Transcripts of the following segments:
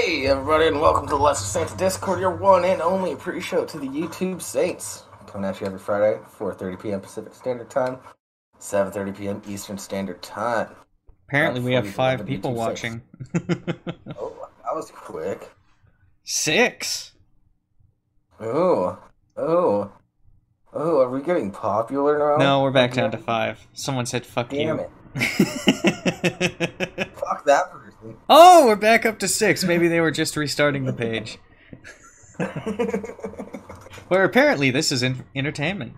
Hey everybody, and welcome to the Lesser Saints Discord, your one and only pre-show to the YouTube Saints. Coming at you every Friday, 4:30 p.m. Pacific Standard Time, 7:30 p.m. Eastern Standard Time. Apparently we have 5 people watching. Oh, that was quick. 6? Oh, are we getting popular now? No, we're back down to 5. Someone said fuck you. Damn it. Fuck that person. Oh, we're back up to 6. Maybe they were just restarting the page. Where apparently this is entertainment.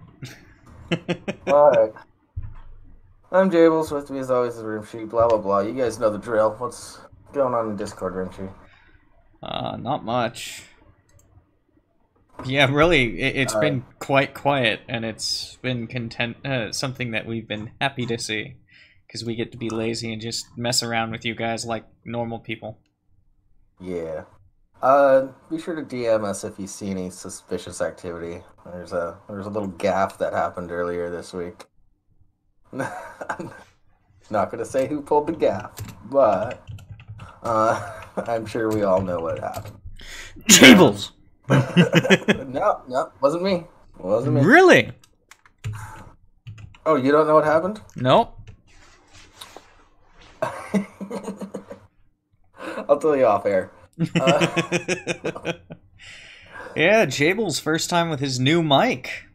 Alright. I'm Jables, with me as always is Rimshee, blah blah blah. You guys know the drill. What's going on in Discord, Rimshee? Not much. Yeah, really, it's been quite quiet, and it's been something that we've been happy to see. Because we get to be lazy and just mess around with you guys like normal people. Yeah. Be sure to DM us if you see any suspicious activity. There's a little gaffe that happened earlier this week. I'm not gonna say who pulled the gaff, but I'm sure we all know what happened. Tables. No, wasn't me. Wasn't me. Really? Oh, you don't know what happened? Nope. I'll tell you off air. Yeah, Jabel's first time with his new mic.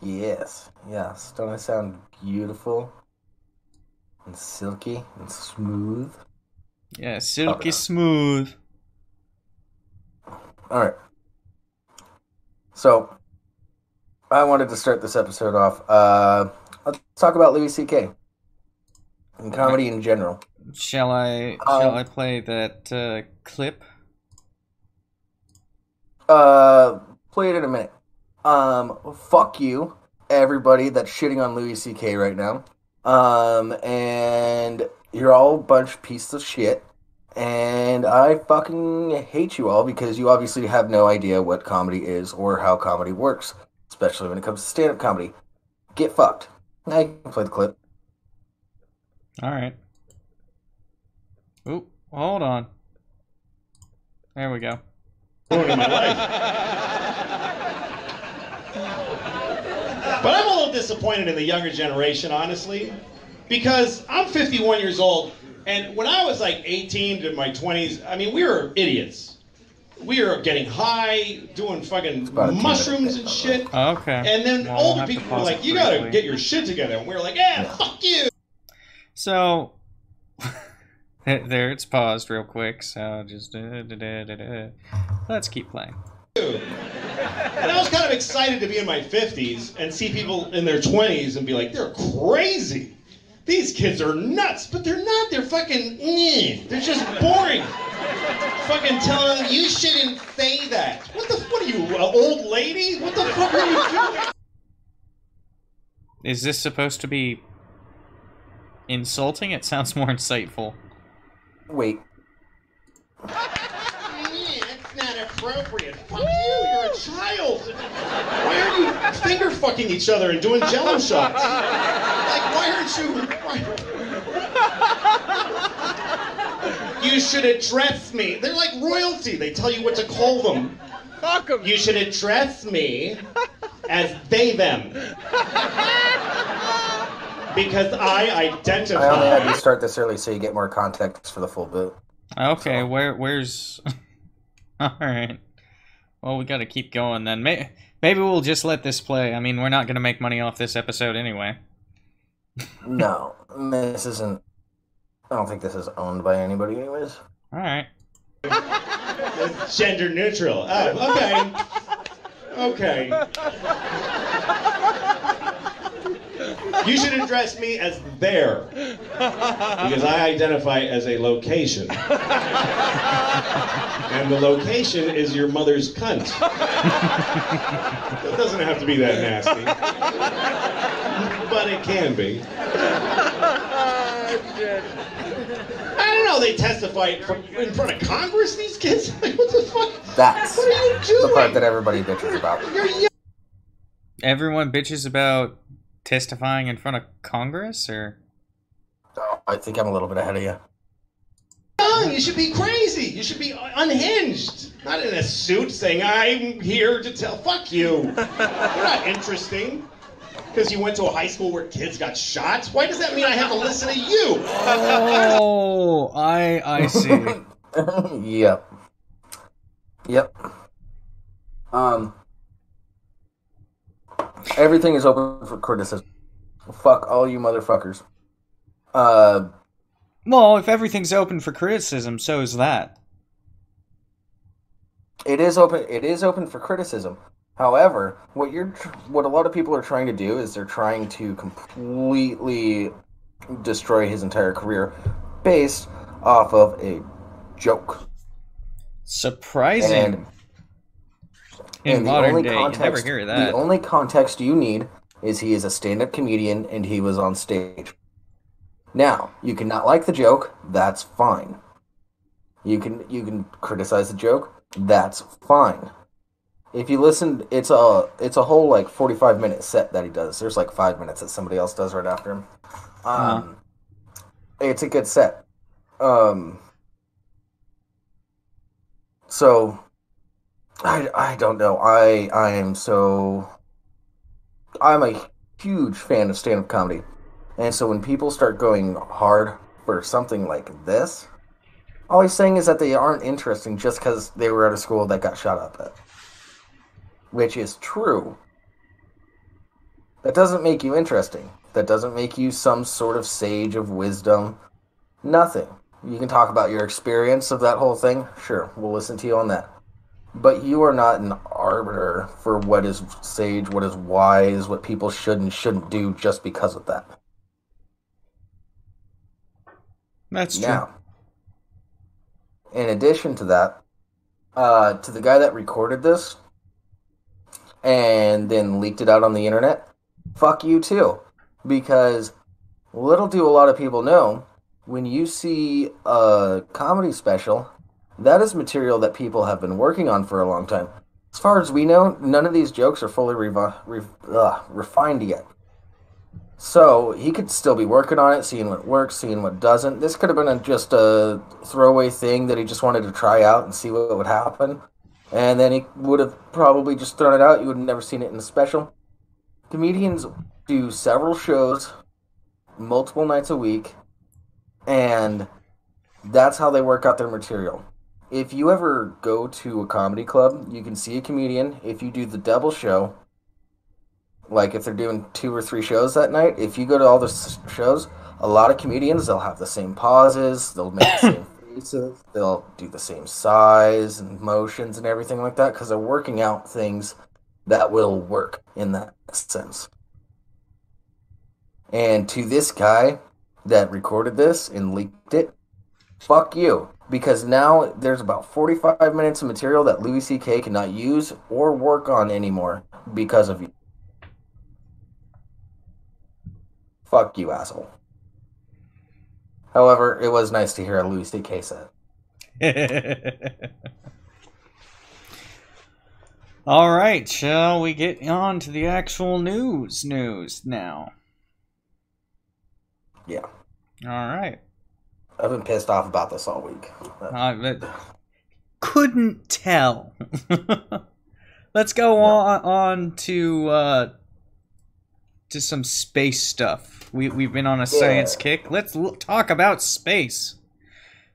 Yes. Don't I sound beautiful and silky and smooth? Yeah, silky smooth. All right. So, I wanted to start this episode off. Let's talk about Louis C.K. and comedy in general. Shall I play that clip? Play it in a minute. Fuck you, everybody that's shitting on Louis C.K. right now. And you're all a bunch of pieces of shit. And I fucking hate you all because you obviously have no idea what comedy is or how comedy works, especially when it comes to stand-up comedy. Get fucked. Now you can play the clip. Alright. Oop, hold on. There we go. In my life. But I'm a little disappointed in the younger generation, honestly, because I'm 51 years old, and when I was like 18 to my 20s, I mean, we were idiots. We were getting high, doing fucking mushrooms and shit. Okay. And then older people were like, you gotta get your shit together. And we were like, yeah, fuck you. So, there it's paused real quick, so just let's keep playing. And I was kind of excited to be in my 50s and see people in their 20s and be like, they're crazy. These kids are nuts, but they're not. They're fucking, they're just boring. Fucking telling them, you shouldn't say that. What are you, an old lady? What the fuck are you doing? Is this supposed to be insulting? It sounds more insightful. Wait. It's not appropriate. Fuck you, you're a child. Why are you finger fucking each other and doing jello shots? Like, why aren't you... You should address me. They're like royalty. They tell you what to call them. Fuck 'em. You should address me as they, them. Because I identify... I only had you start this early so you get more context for the full boot. Okay, so. Where's... Alright. Well, we gotta keep going then. Maybe we'll just let this play. I mean, we're not gonna make money off this episode anyway. No, this isn't... I don't think this is owned by anybody anyways. Alright. It's gender neutral. Oh, okay. Okay. You should address me as there, because I identify as a location. And the location is your mother's cunt. It doesn't have to be that nasty. But it can be. I don't know, they testify in front of Congress, these kids? Like, what the fuck? That's what are you doing? the part that everybody bitches about. Everyone bitches about testifying in front of Congress, or? Oh, I think I'm a little bit ahead of you. young. You should be crazy. You should be unhinged. Not in a suit saying, I'm here to tell. Fuck you. You're not interesting. Because you went to a high school where kids got shot? Why does that mean I have to listen to you? Oh, I see. Yep. Everything is open for criticism. Fuck all you motherfuckers. Well, if everything's open for criticism, so is that. It is open. It is open for criticism. However, what a lot of people are trying to do is they're trying to completely destroy his entire career based off of a joke. Surprising. In modern day, you never hear that. The only context you need is he is a stand-up comedian and he was on stage. Now, you cannot like the joke, that's fine. You can criticize the joke, that's fine. If you listen, it's a whole like 45-minute set that he does. There's like 5 minutes that somebody else does right after him. It's a good set. So I don't know. I'm a huge fan of stand-up comedy. And so when people start going hard for something like this, all he's saying is that they aren't interesting just because they were at a school that got shot up at. Which is true. That doesn't make you interesting. That doesn't make you some sort of sage of wisdom. Nothing. You can talk about your experience of that whole thing. Sure, we'll listen to you on that. But you are not an arbiter for what is sage, what is wise, what people should and shouldn't do just because of that. That's true. Now, in addition to that, to the guy that recorded this and then leaked it out on the internet, fuck you too. Because little do a lot of people know, when you see a comedy special, that is material that people have been working on for a long time. As far as we know, none of these jokes are fully refined yet. So he could still be working on it, seeing what works, seeing what doesn't. This could have been just a throwaway thing that he just wanted to try out and see what would happen. And then he would have probably just thrown it out. You would have never seen it in the special. Comedians do several shows, multiple nights a week, and that's how they work out their material. If you ever go to a comedy club, you can see a comedian. If you do the double show, like if they're doing 2 or 3 shows that night, if you go to all the shows, a lot of comedians, they'll have the same pauses, they'll make the same faces, they'll do the same size and motions and everything like that, because they're working out things that will work in that sense. And to this guy that recorded this and leaked it, fuck you. Because now there's about 45 minutes of material that Louis C.K. cannot use or work on anymore because of you. Fuck you, asshole. However, it was nice to hear a Louis C.K. set. All right, shall we get on to the actual news now? Yeah. All right. I've been pissed off about this all week. Couldn't tell. Let's go on to some space stuff. We've been on a science kick. Let's talk about space.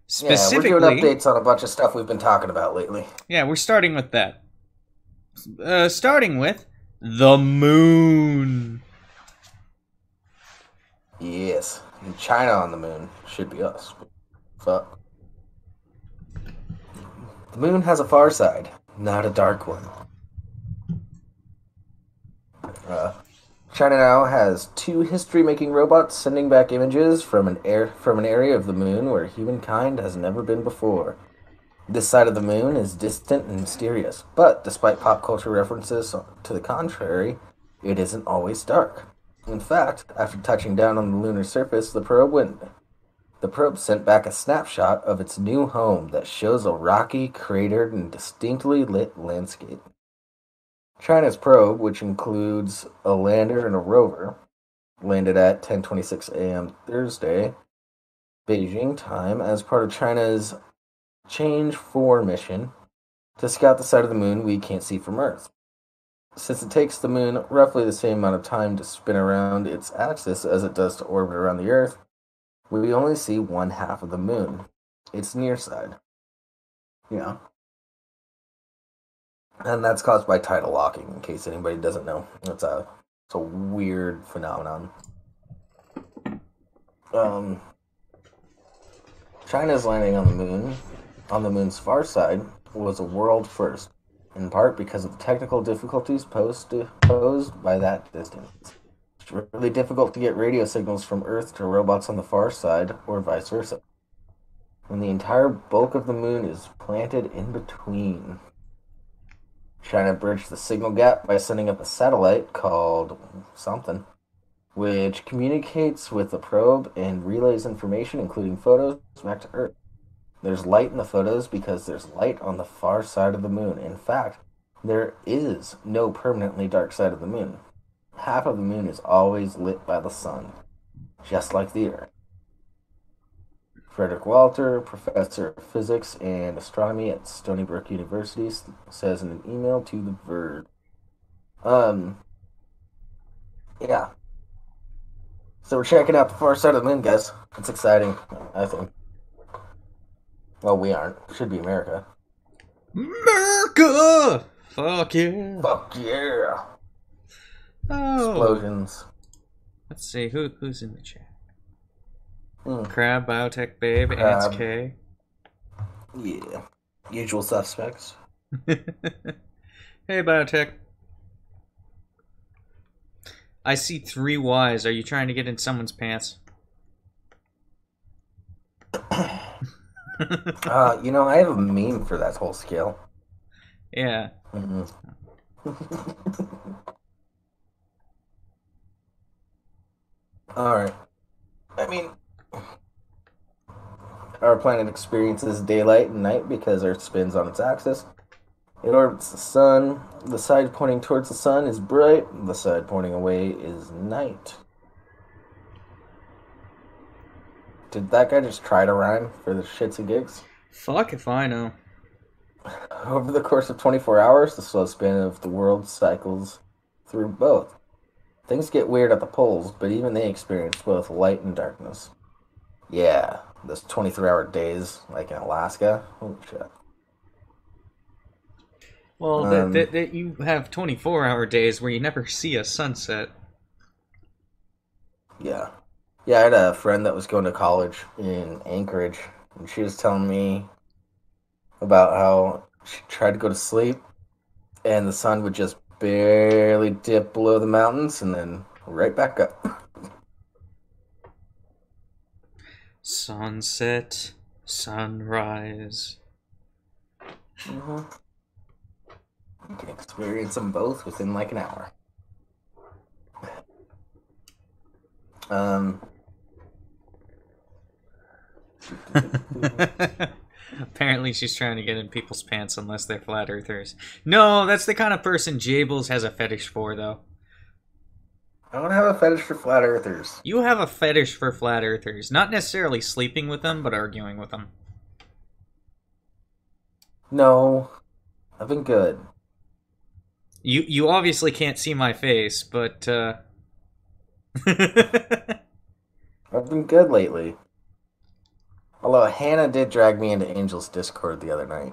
Specifically, we're doing updates on a bunch of stuff we've been talking about lately. Yeah, we're starting with that. Starting with the moon. Yes. And China on the moon should be us. Fuck. The moon has a far side, not a dark one. China now has 2 history-making robots sending back images from an area of the moon where humankind has never been before. This side of the moon is distant and mysterious, but despite pop culture references to the contrary, it isn't always dark. In fact, after touching down on the lunar surface, the probe sent back a snapshot of its new home that shows a rocky, cratered, and distinctly lit landscape. China's probe, which includes a lander and a rover, landed at 10:26 a.m. Thursday, Beijing time as part of China's Change 4 mission to scout the side of the moon we can't see from Earth. Since it takes the moon roughly the same amount of time to spin around its axis as it does to orbit around the Earth, we only see one half of the moon, its near side. Yeah. And that's caused by tidal locking, in case anybody doesn't know. It's a weird phenomenon. China's landing on the moon's far side, was a world first, in part because of the technical difficulties posed by that distance. It's really difficult to get radio signals from Earth to robots on the far side, or vice versa, when the entire bulk of the moon is planted in between. China bridged the signal gap by sending up a satellite called something, which communicates with the probe and relays information, including photos, back to Earth. There's light in the photos because there's light on the far side of the moon. In fact, there is no permanently dark side of the moon. Half of the moon is always lit by the sun, just like the Earth. Frederick Walter, professor of physics and astronomy at Stony Brook University, says in an email to The Verge. Yeah. So we're checking out the far side of the moon, guys. It's exciting, I think. Well, we aren't. It should be America. America! Fuck yeah. Fuck yeah. Oh. Explosions. Let's see, who's in the chat? Crab, Biotech Babe, Crab. Ants K. Yeah. Usual suspects. Hey, Biotech. I see 3 Ys. Are you trying to get in someone's pants? I have a meme for that whole scale. Yeah. Mm-hmm. Alright. I mean, our planet experiences daylight and night because Earth spins on its axis. It orbits the sun. The side pointing towards the sun is bright. The side pointing away is night. Did that guy just try to rhyme for the shits and gigs? Fuck if I know. Over the course of 24 hours, the slow spin of the world cycles through both. Things get weird at the poles, but even they experience both light and darkness. Yeah, those 23-hour days, like in Alaska. Holy shit. Well, that you have 24-hour days where you never see a sunset. Yeah. Yeah, I had a friend that was going to college in Anchorage, and she was telling me about how she tried to go to sleep, and the sun would just barely dip below the mountains, and then right back up. Sunset, sunrise. Mm-hmm. You can experience them both within like an hour. Apparently she's trying to get in people's pants unless they're flat earthers. No, that's the kind of person Jables has a fetish for, though. I don't have a fetish for flat earthers. You have a fetish for flat earthers. Not necessarily sleeping with them, but arguing with them. No. I've been good. You obviously can't see my face, but I've been good lately. Although Hannah did drag me into Angel's Discord the other night.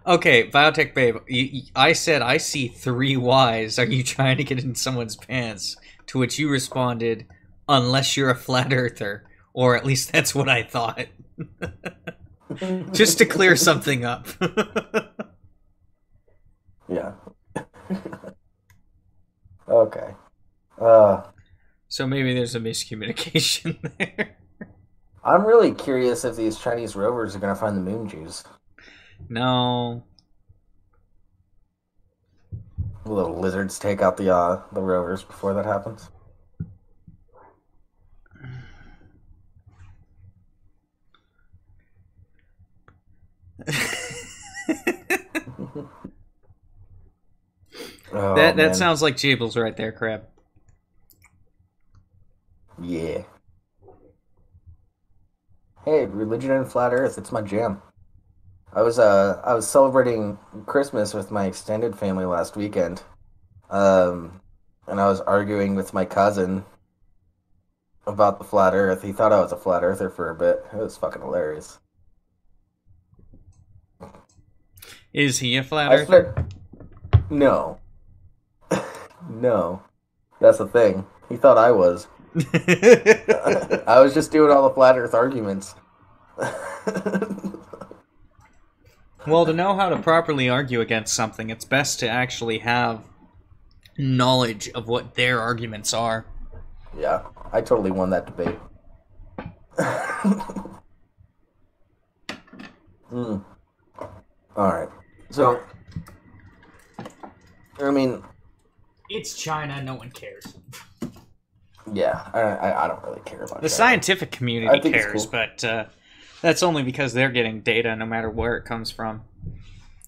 Okay, Biotech Babe, I said I see 3 Ys. Are you trying to get in someone's pants? To which you responded, unless you're a flat earther. Or at least that's what I thought. Just to clear something up. Yeah. Okay. So maybe there's a miscommunication there. I'm really curious if these Chinese rovers are going to find the moon Jews. No. Will the lizards take out the rovers before that happens? That sounds like Jables right there, Crab. Yeah. Hey, religion and flat Earth, it's my jam. I was celebrating Christmas with my extended family last weekend. Um, and I was arguing with my cousin about the flat Earth. He thought I was a flat earther for a bit. It was fucking hilarious. Is he a flat I earther? swear, no, no. That's the thing. He thought I was. I was just doing all the flat Earth arguments. Well, to know how to properly argue against something, it's best to actually have knowledge of what their arguments are. Yeah, I totally won that debate. Mm. All right. So, I mean, It's China, no one cares. yeah, I don't really care about The that. scientific I community think it's cares, cool. but that's only because they're getting data no matter where it comes from.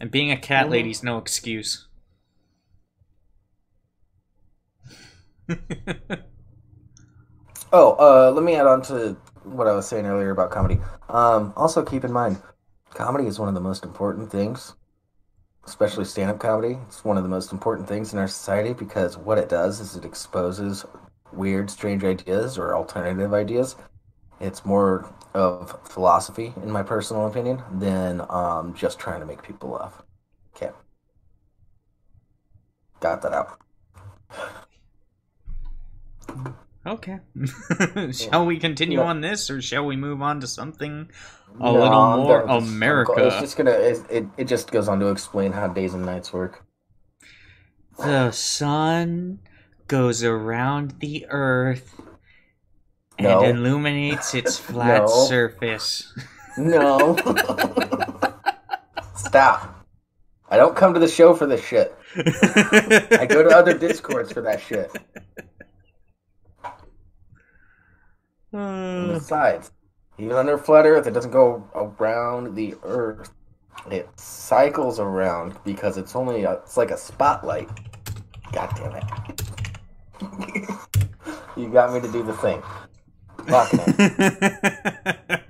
And being a cat lady's no excuse. Oh, let me add on to what I was saying earlier about comedy. Also keep in mind, comedy is one of the most important things, especially stand-up comedy. It's one of the most important things in our society because what it does is it exposes weird, strange ideas or alternative ideas. It's more of philosophy, in my personal opinion, than just trying to make people laugh. Okay, got that out. Okay. Shall we continue No, on this, or shall we move on to something a no, little I'm more done with this. It's America? just gonna. It just goes on to explain how days and nights work. The sun goes around the earth and No, illuminates its flat no, surface. no. Stop. I don't come to the show for this shit. I go to other discords for that shit. And besides, even under flat Earth, it doesn't go around the Earth. It cycles around because it's like a spotlight. God damn it! You got me to do the thing. Fucking it.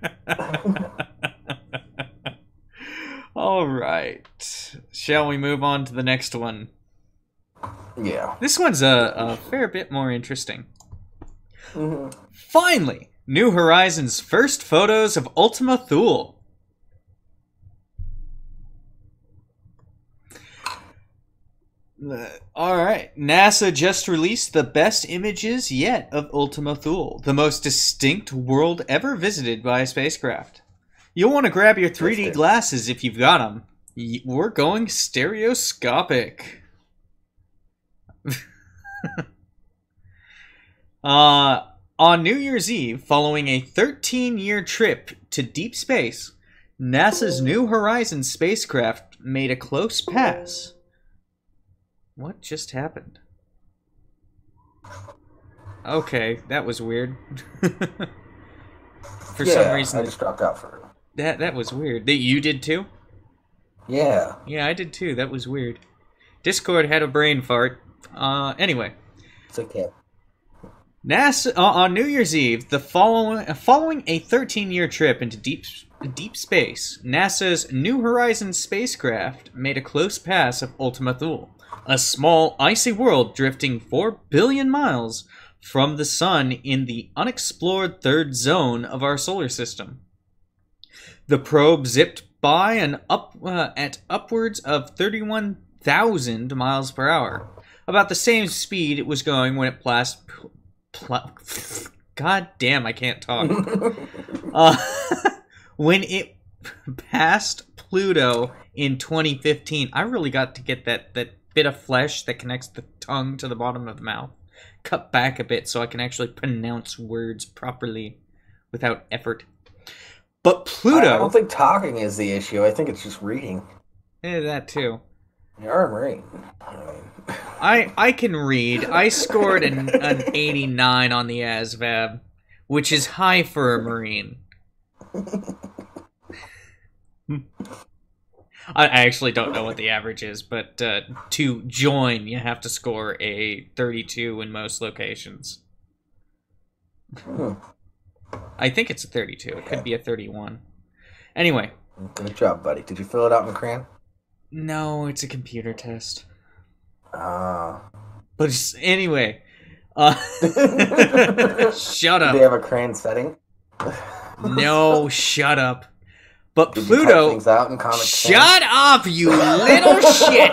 All right. Shall we move on to the next one? Yeah. This one's a fair bit more interesting. hmm Finally, New Horizons' first photos of Ultima Thule. Alright, NASA just released the best images yet of Ultima Thule, the most distinct world ever visited by a spacecraft. You'll want to grab your 3D glasses if you've got them. We're going stereoscopic. On New Year's Eve, following a 13-year trip to deep space, NASA's New Horizons spacecraft made a close pass. What just happened? Okay, that was weird. For some reason, I just dropped out for it. that was weird. That you did too? Yeah. Yeah, I did too. That was weird. Discord had a brain fart. Anyway. It's okay. NASA on New Year's Eve, following a 13-year trip into deep space, NASA's New Horizons spacecraft made a close pass of Ultima Thule, a small icy world drifting 4 billion miles from the sun in the unexplored third zone of our solar system. The probe zipped by at upwards of 31,000 miles per hour, about the same speed it was going when it God damn, I can't talk. When it passed Pluto in 2015, I really got to get that bit of flesh that connects the tongue to the bottom of the mouth cut back a bit so I can actually pronounce words properly without effort. But Pluto... I don't think talking is the issue. I think it's just reading. Yeah, that too. You're a Marine. I can read. I scored an 89 on the ASVAB, which is high for a Marine. I actually don't know what the average is, but to join, you have to score a 32 in most locations. I think it's a 32. It could be a 31. Anyway. Good job, buddy. Did you fill it out in crayon? No, it's a computer test. Ah. But anyway. Shut up. Do they have a crayon setting? No, shut up. But Did Pluto. you type things out in Comic Shut up, you little shit!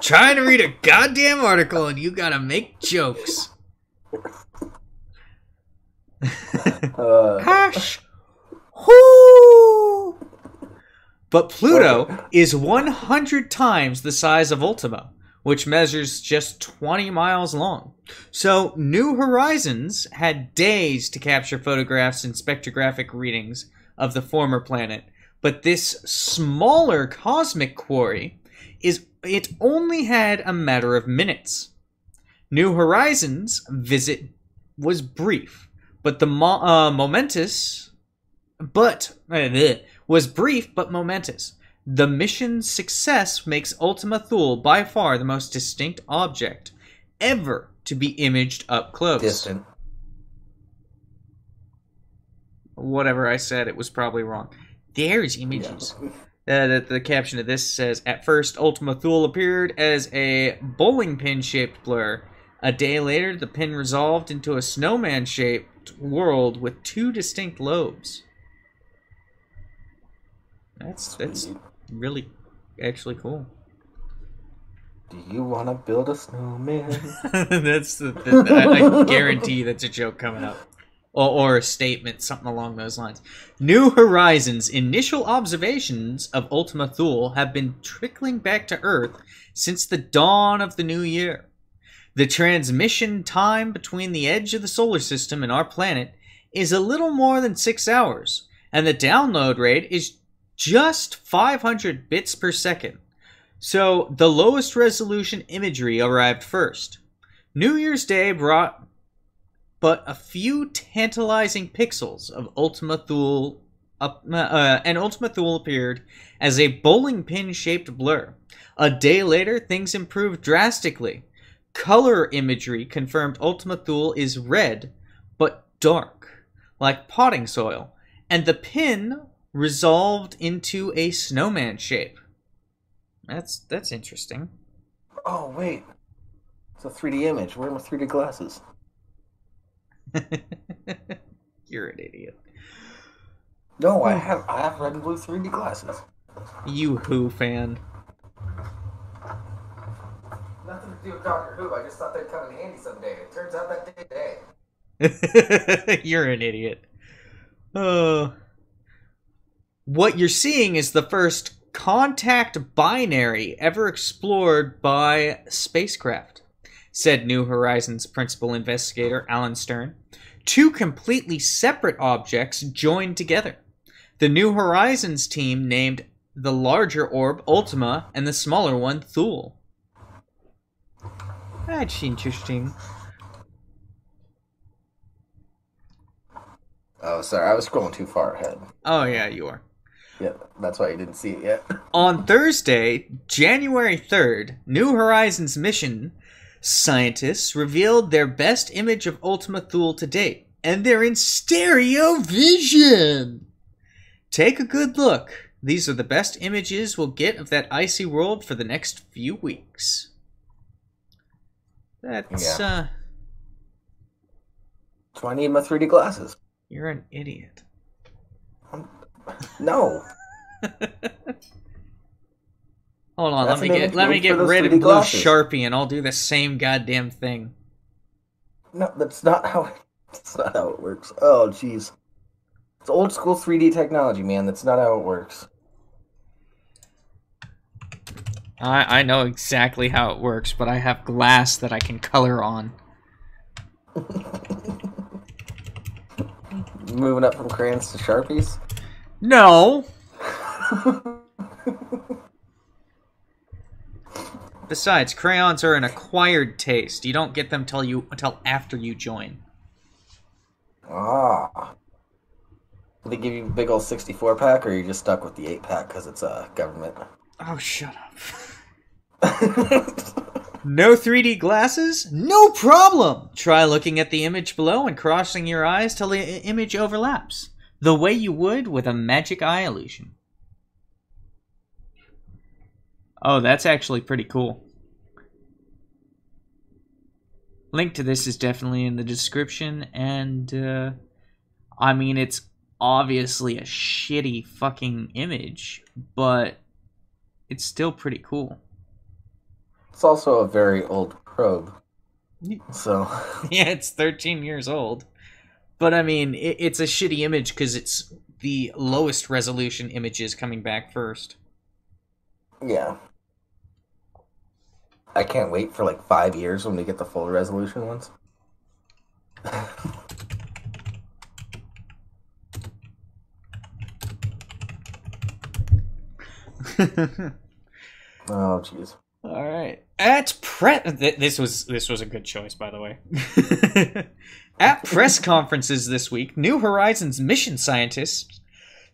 Trying to read a goddamn article and you gotta make jokes. Hash. Whoo! But Pluto is 100 times the size of Ultima, which measures just 20 miles long. So New Horizons had days to capture photographs and spectrographic readings of the former planet. But this smaller cosmic quarry it only had a matter of minutes. New Horizons' visit was brief, but was brief but momentous. The mission's success makes Ultima Thule by far the most distinct object ever to be imaged up close. Distant. Whatever I said, it was probably wrong. There's images. Yeah. The caption of this says, at first, Ultima Thule appeared as a bowling pin-shaped blur. A day later, the pin resolved into a snowman-shaped world with 2 distinct lobes. That's really actually cool. Do you want to build a snowman? I guarantee that's a joke coming up. Or a statement, something along those lines. New Horizons' initial observations of Ultima Thule have been trickling back to Earth since the dawn of the new year. The transmission time between the edge of the solar system and our planet is a little more than 6 hours, and the download rate is just 500 bits per second. So the lowest resolution imagery arrived first. New Year's Day brought but a few tantalizing pixels of Ultima Thule, and Ultima Thule appeared as a bowling pin-shaped blur. A day later, things improved drastically. Color imagery confirmed Ultima Thule is red, but dark, like potting soil, and the pin resolved into a snowman shape. That's interesting. Oh, wait. It's a 3D image. Where are my 3D glasses? You're an idiot. No, I have red and blue 3D glasses. You Who fan. Nothing to do with Doctor Who. I just thought they'd come in handy someday. It turns out that day. You're an idiot. What you're seeing is the first contact binary ever explored by spacecraft, said New Horizons principal investigator Alan Stern. 2 completely separate objects joined together. The New Horizons team named the larger orb Ultima and the smaller one Thule. That's interesting. Oh, sorry. I was scrolling too far ahead. Oh, yeah, you are. Yeah, that's why you didn't see it yet. On Thursday, January 3rd, New Horizons mission scientists revealed their best image of Ultima Thule to date, and they're in stereo vision. Take a good look. These are the best images we'll get of that icy world for the next few weeks. That's, That's why I need my 3D glasses. You're an idiot. No. Hold on, That's let me get rid of blue Sharpie and I'll do the same goddamn thing. No, that's not how it works. Oh, jeez. It's old school 3D technology, man. That's not how it works. I know exactly how it works, but I have glass that I can color on. Moving up from crayons to Sharpies? No! Besides, crayons are an acquired taste. You don't get them until after you join. Ah. Do they give you a big old 64-pack, or are you just stuck with the 8-pack because it's a government? Oh, shut up. No 3D glasses? No problem! Try looking at the image below and crossing your eyes till the image overlaps, the way you would with a magic eye illusion. Oh, that's actually pretty cool. Link to this is definitely in the description, and, I mean, it's obviously a shitty fucking image, but it's still pretty cool. It's also a very old probe, so... Yeah, it's 13 years old. But, I mean, it's a shitty image because it's the lowest resolution images coming back first. Yeah. I can't wait for like 5 years when we get the full resolution ones. Oh, jeez. All right. This was a good choice, by the way. At press conferences this week, New Horizons mission scientists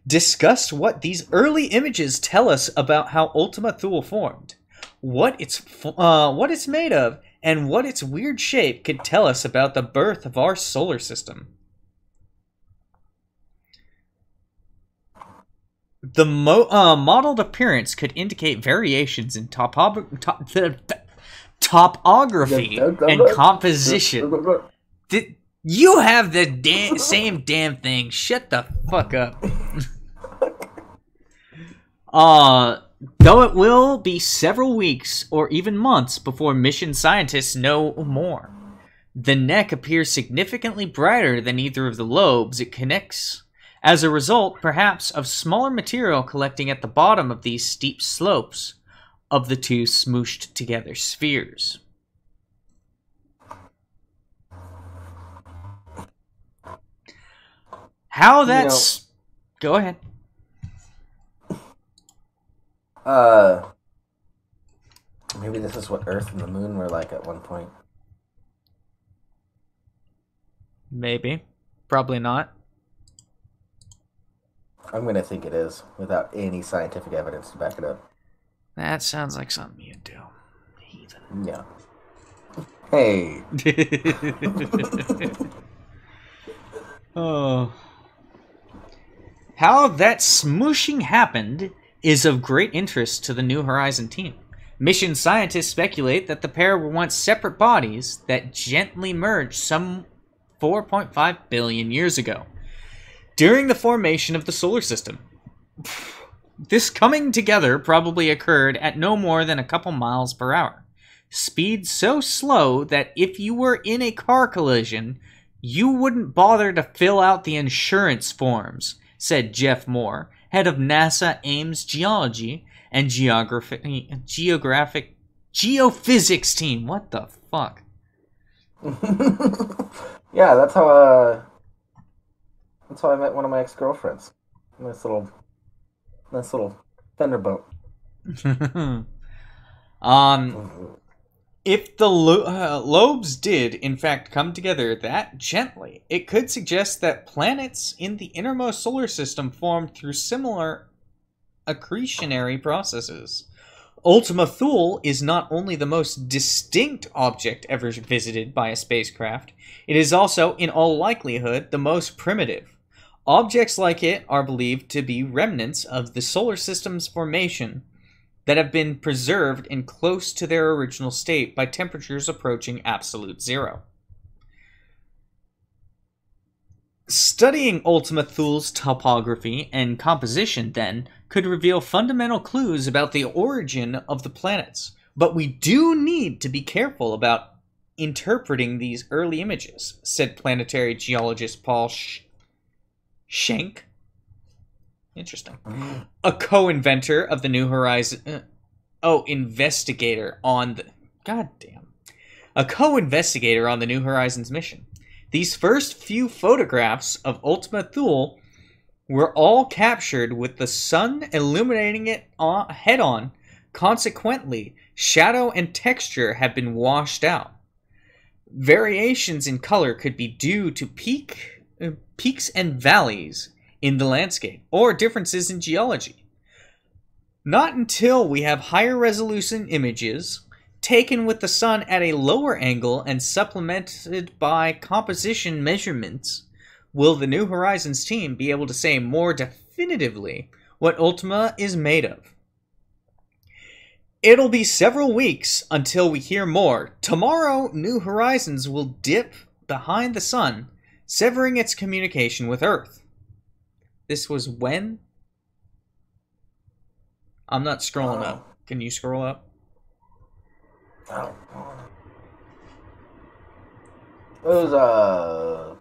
discussed what these early images tell us about how Ultima Thule formed, what it's made of, and what its weird shape could tell us about the birth of our solar system. The modeled appearance could indicate variations in topography and composition. You have the same damn thing. Shut the fuck up. Though it will be several weeks or even months before mission scientists know more. The neck appears significantly brighter than either of the lobes it connects. As a result, perhaps, of smaller material collecting at the bottom of these steep slopes of the two smooshed together spheres. How that's... Go ahead. Maybe this is what Earth and the Moon were like at one point. Maybe. Probably not. I'm gonna think it is, without any scientific evidence to back it up. That sounds like something you'd do. Heathen. Yeah. Hey. Oh. How that smooshing happened is of great interest to the New Horizon team. Mission scientists speculate that the pair were once separate bodies that gently merged some 4.5 billion years ago, during the formation of the solar system. This coming together probably occurred at no more than a couple miles per hour. Speed so slow that if you were in a car collision, you wouldn't bother to fill out the insurance forms, said Jeff Moore, head of NASA Ames Geology and Geophysics team. What the fuck? Yeah, that's how I met one of my ex-girlfriends. Nice little fender boat. If the lobes did, in fact, come together that gently, it could suggest that planets in the innermost solar system formed through similar accretionary processes. Ultima Thule is not only the most distinct object ever visited by a spacecraft, it is also, in all likelihood, the most primitive. Objects like it are believed to be remnants of the solar system's formation that have been preserved in close to their original state by temperatures approaching absolute zero. Studying Ultima Thule's topography and composition, then, could reveal fundamental clues about the origin of the planets, but we do need to be careful about interpreting these early images, said planetary geologist Paul Schenk. Interesting. A co-inventor of the New Horizon... investigator on the... Goddamn. A co-investigator on the New Horizons mission. These first few photographs of Ultima Thule were all captured with the sun illuminating it head-on. Consequently, shadow and texture have been washed out. Variations in color could be due to peaks and valleys in the landscape, or differences in geology. Not until we have higher resolution images taken with the sun at a lower angle and supplemented by composition measurements, will the New Horizons team be able to say more definitively what Ultima is made of? It'll be several weeks until we hear more. Tomorrow, New Horizons will dip behind the sun, severing its communication with Earth. This was when? I'm not scrolling up. Can you scroll up? I don't know. It was,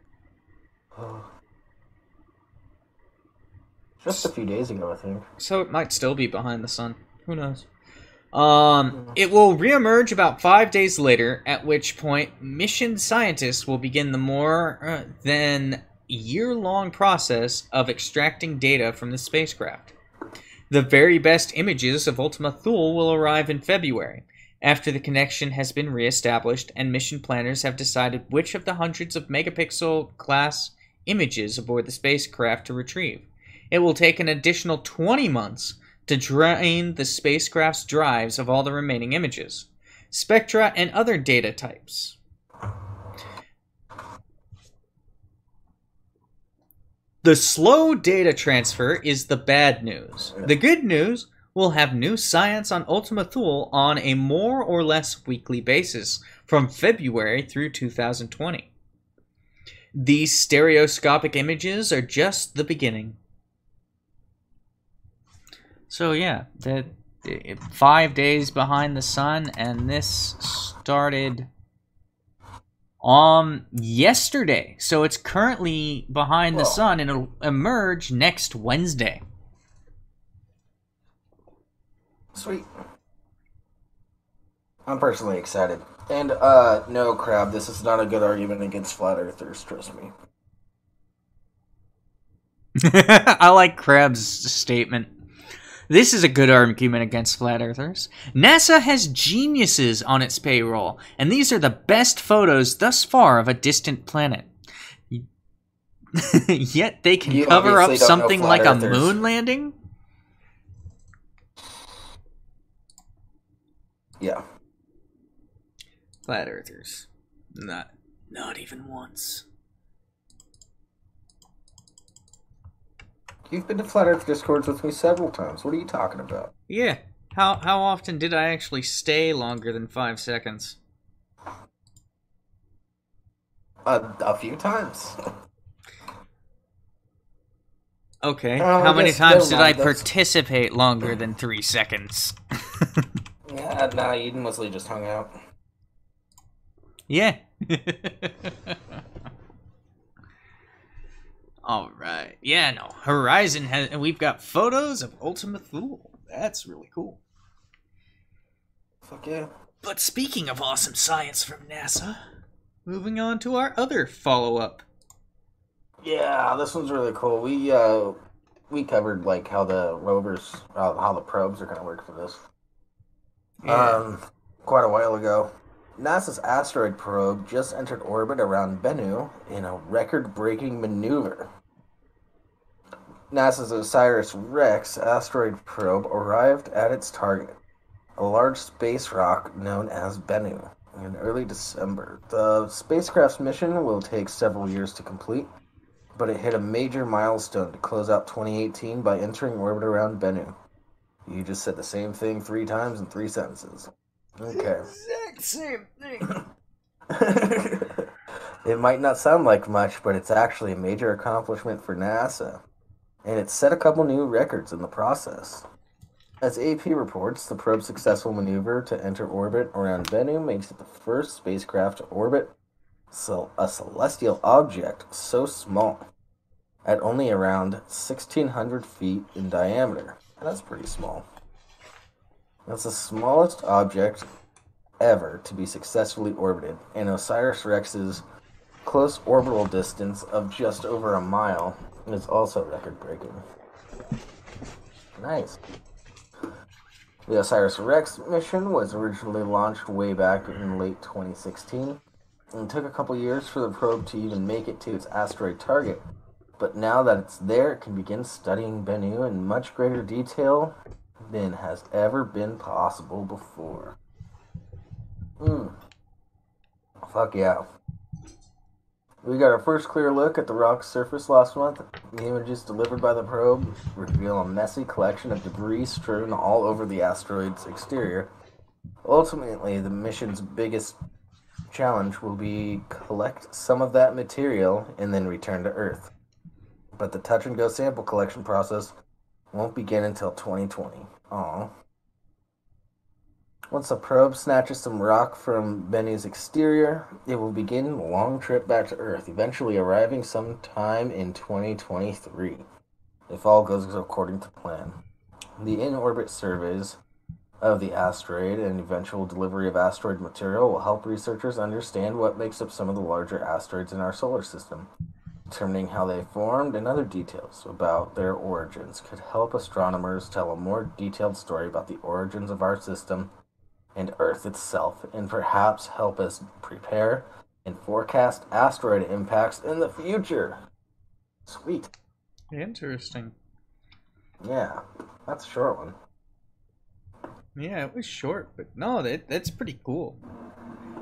just a few days ago, I think. So it might still be behind the sun. Who knows? It will reemerge about 5 days later, at which point mission scientists will begin the more than year-long process of extracting data from the spacecraft. The very best images of Ultima Thule will arrive in February, after the connection has been re-established and mission planners have decided which of the hundreds of megapixel class images aboard the spacecraft to retrieve. It will take an additional 20 months to drain the spacecraft's drives of all the remaining images, spectra, and other data types. The slow data transfer is the bad news. The good news, we'll have new science on Ultima Thule on a more or less weekly basis from February through 2020. These stereoscopic images are just the beginning. So yeah, 5 days behind the sun, and this started yesterday. So it's currently behind the sun, and it'll emerge next Wednesday. Sweet. I'm personally excited. And, no, Crab, this is not a good argument against flat earthers, trust me. I like Crab's statement. This is a good argument against flat earthers. NASA has geniuses on its payroll, and these are the best photos thus far of a distant planet. Yet they can cover up something like a moon landing? Yeah. Flat earthers. Not even once. You've been to Flat Earth Discords with me several times. What are you talking about? Yeah. How often did I actually stay longer than 5 seconds? A few times. Okay. How many times did I participate longer than 3 seconds? Yeah, nah, you mostly just hung out. Yeah. Alright. Yeah, no. Horizon has... And we've got photos of Ultima Thule. That's really cool. Fuck yeah. But speaking of awesome science from NASA, moving on to our other follow-up. Yeah, this one's really cool. We covered, like, how the rovers... how the probes are going to work for this. Yeah. Quite a while ago. NASA's asteroid probe just entered orbit around Bennu in a record-breaking maneuver. NASA's OSIRIS-REx asteroid probe arrived at its target, a large space rock known as Bennu, in early December. The spacecraft's mission will take several years to complete, but it hit a major milestone to close out 2018 by entering orbit around Bennu. You just said the same thing 3 times in 3 sentences. Okay. Exact same thing. It might not sound like much, but it's actually a major accomplishment for NASA. And it set a couple new records in the process. As AP reports, the probe's successful maneuver to enter orbit around Bennu makes it the first spacecraft to orbit a celestial object so small, at only around 1,600 feet in diameter. And that's pretty small. That's the smallest object ever to be successfully orbited, and OSIRIS-REx's close orbital distance of just over a mile is also record-breaking. Nice. The OSIRIS-REx mission was originally launched way back in late 2016, and it took a couple years for the probe to even make it to its asteroid target. But now that it's there, it can begin studying Bennu in much greater detail than has ever been possible before. Mm. Fuck yeah. We got our first clear look at the rock's surface last month. The images delivered by the probe reveal a messy collection of debris strewn all over the asteroid's exterior. Ultimately, the mission's biggest challenge will be collect some of that material and then return to Earth. But the touch and go sample collection process won't begin until 2020. Aww. Once the probe snatches some rock from Bennu's exterior, it will begin a long trip back to Earth, eventually arriving sometime in 2023, if all goes according to plan. The in-orbit surveys of the asteroid and eventual delivery of asteroid material will help researchers understand what makes up some of the larger asteroids in our solar system. Determining how they formed and other details about their origins could help astronomers tell a more detailed story about the origins of our system and Earth itself, and perhaps help us prepare and forecast asteroid impacts in the future. Sweet. Interesting. Yeah, that's a short one. Yeah, it was short, but no, that's pretty cool.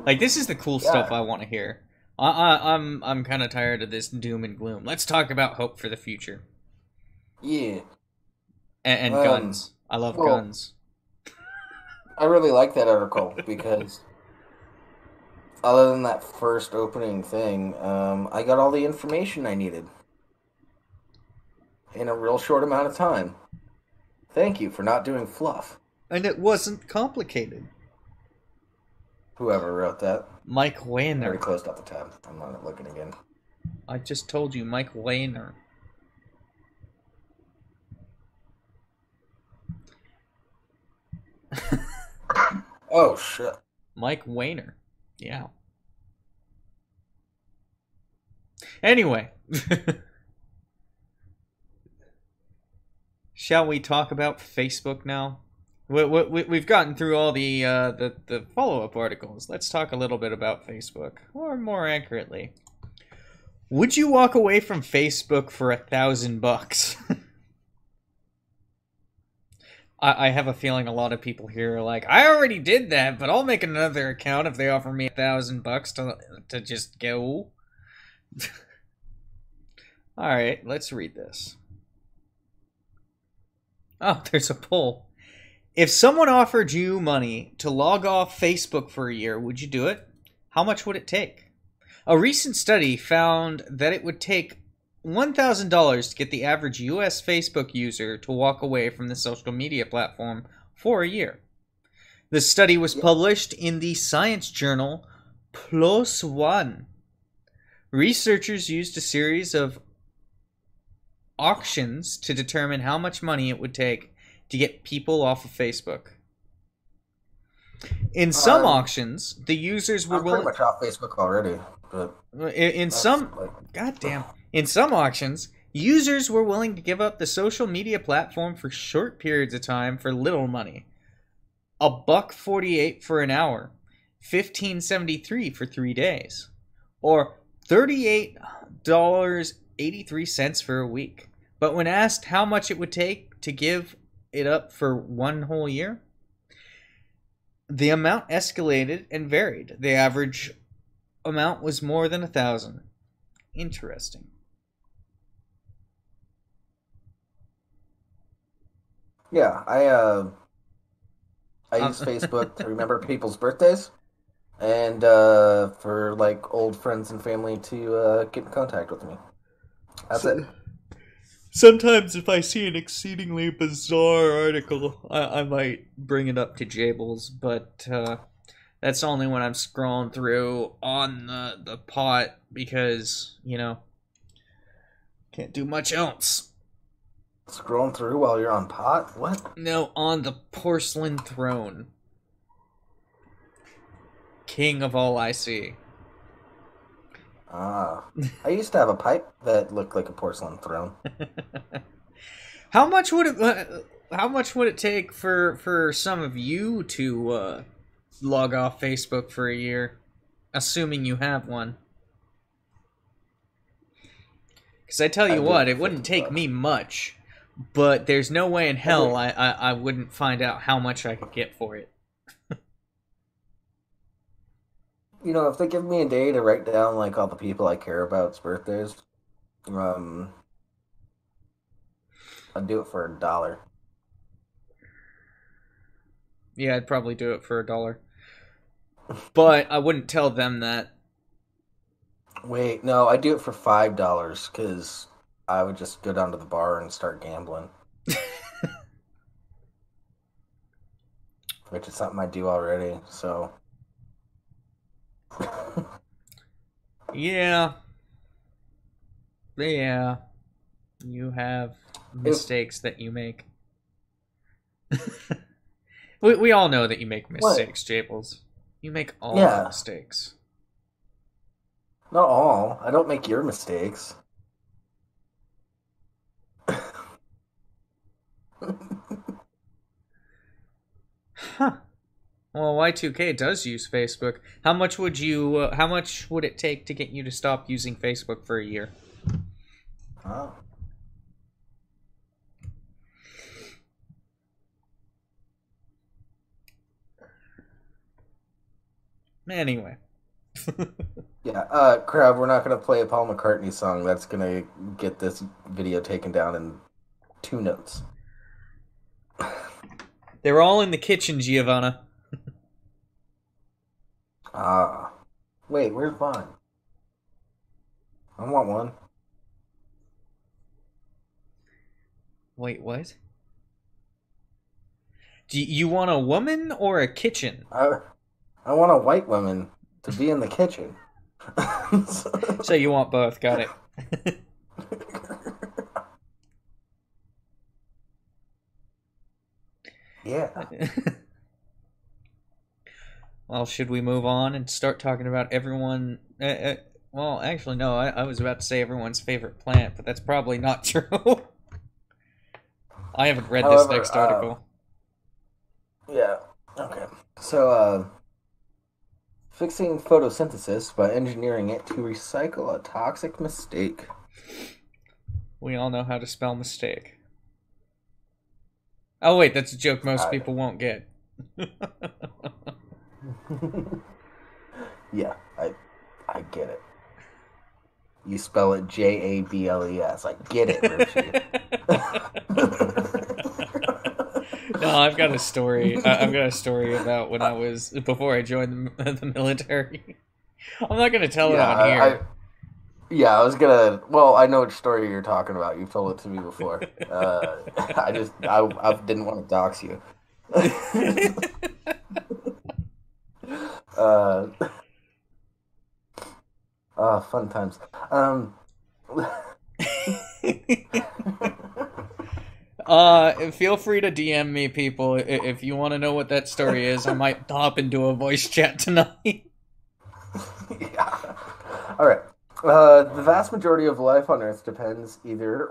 Like, this is the cool stuff I want to hear. I'm kind of tired of this doom and gloom. Let's talk about hope for the future. Yeah. And guns. I love guns. I really like that article because other than that first opening thing, I got all the information I needed in a real short amount of time. Thank you for not doing fluff. And it wasn't complicated. Whoever wrote that. Mike I Wayner. already closed out the tab. I'm not looking again. I just told you, Mike Wayner. Oh, shit. Mike Wayner. Yeah. Anyway. Shall we talk about Facebook now? We've gotten through all the follow-up articles. Let's talk a little bit about Facebook. Or more accurately. Would you walk away from Facebook for $1,000? I have a feeling a lot of people here are like, I already did that, but I'll make another account if they offer me $1,000 to just go. Alright, let's read this. Oh, there's a poll. If someone offered you money to log off Facebook for a year, would you do it? How much would it take? A recent study found that it would take $1,000 to get the average US Facebook user to walk away from the social media platform for a year. The study was published in the science journal PLOS ONE. Researchers used a series of auctions to determine how much money it would take to get people off of Facebook. In some auctions, the users were willing. I'm pretty much off Facebook already, but in some, goddamn. In some auctions, users were willing to give up the social media platform for short periods of time for little money. $1.48 for an hour, $15.73 for 3 days, or $38.83 for a week. But when asked how much it would take to give it up for one whole year, the amount escalated and varied. The average amount was more than $1,000. Interesting. Yeah, I use Facebook to remember people's birthdays, and for like old friends and family to get in contact with me. That's it. Sometimes if I see an exceedingly bizarre article, I might bring it up to Jables, but that's only when I'm scrolling through on the pot because, you know, can't do much else. Scrolling through while you're on pot? What? No, on the porcelain throne. King of all I see. Ah. I used to have a pipe that looked like a porcelain throne. How much would it take for some of you to log off Facebook for a year? Assuming you have one. Because I tell you what, it wouldn't take me much. But there's no way in hell I wouldn't find out how much I could get for it. if they give me a day to write down like all the people I care about's birthdays, um, I'd do it for $1. Yeah, I'd probably do it for $1. But I wouldn't tell them that. Wait, no, I'd do it for $5 because I would just go down to the bar and start gambling, which is something I do already. So, Yeah. Yeah. You have mistakes that you make. we all know that you make mistakes, Jables. You make all the mistakes. Not all. I don't make your mistakes. Huh. Well, Y2K does use Facebook. How much would you? How much would it take to get you to stop using Facebook for a year? Oh. Anyway. Yeah, crowd, we're not gonna play a Paul McCartney song. That's gonna get this video taken down in 2 notes. They're all in the kitchen, Giovanna. Ah. Wait, where's mine? I want one. Wait, what? Do you want a woman or a kitchen? I want a white woman to be in the kitchen. So you want both, got it. Yeah. Well, should we move on and start talking about everyone? Well, actually, no. I was about to say everyone's favorite plant, but that's probably not true. I haven't read this next article. Yeah. Okay. So, fixing photosynthesis by engineering it to recycle a toxic mistake. We all know how to spell mistake. Oh wait, that's a joke most people won't get. Yeah, I get it. You spell it Jables. I get it, Rimshee. No, I've got a story. I've got a story about when I was before I joined the military. I'm not gonna tell it on here. I was gonna. Well, I know which story you're talking about. You've told it to me before. I didn't want to dox you. Fun times. Feel free to DM me, people, if you want to know what that story is. I might hop into a voice chat tonight. Yeah. All right. The vast majority of life on Earth depends either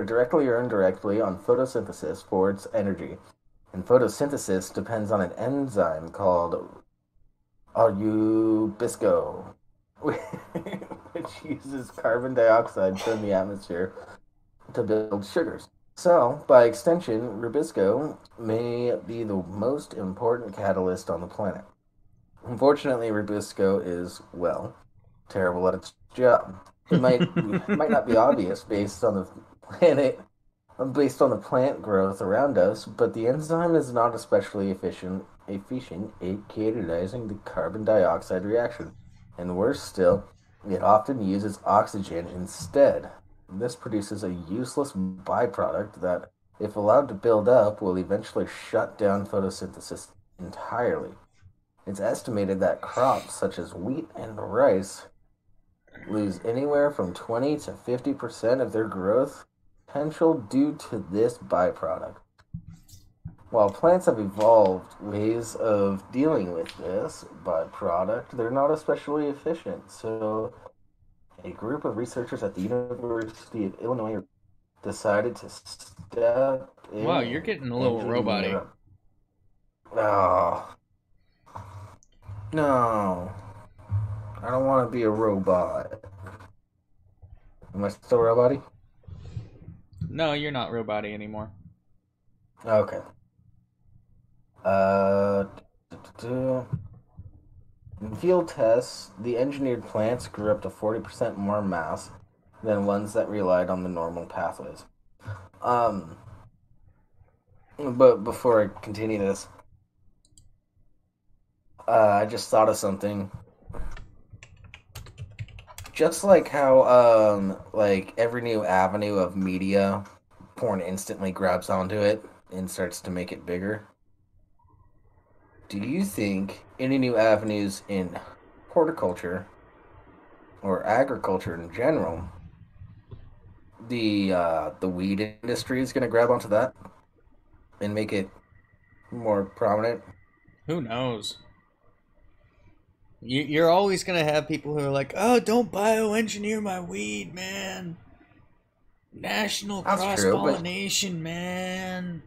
directly or indirectly on photosynthesis for its energy, and photosynthesis depends on an enzyme called Rubisco, which uses carbon dioxide from the atmosphere to build sugars. So, by extension, Rubisco may be the most important catalyst on the planet. Unfortunately, Rubisco is, well, terrible at its job. It might not be obvious based on the plant growth around us, but the enzyme is not especially efficient at catalyzing the carbon dioxide reaction. And worse still, it often uses oxygen instead. This produces a useless byproduct that, if allowed to build up, will eventually shut down photosynthesis entirely. It's estimated that crops such as wheat and rice lose anywhere from 20 to 50% of their growth potential due to this byproduct. While plants have evolved ways of dealing with this byproduct, they're not especially efficient. So, a group of researchers at the University of Illinois decided to step in. Wow, you're getting a little robot-y. Oh. No. I don't want to be a robot. Am I still robot-y? No, you're not robot-y anymore. Okay. In field tests, the engineered plants grew up to 40% more mass than ones that relied on the normal pathways. Um, but before I continue this, I just thought of something. Just like how, like every new avenue of media, porn instantly grabs onto it and starts to make it bigger. Do you think any new avenues in horticulture or agriculture in general, the weed industry is going to grab onto that and make it more prominent? Who knows? You're always gonna have people who are like, "Oh, don't bioengineer my weed, man. National That's cross true, but pollination, man.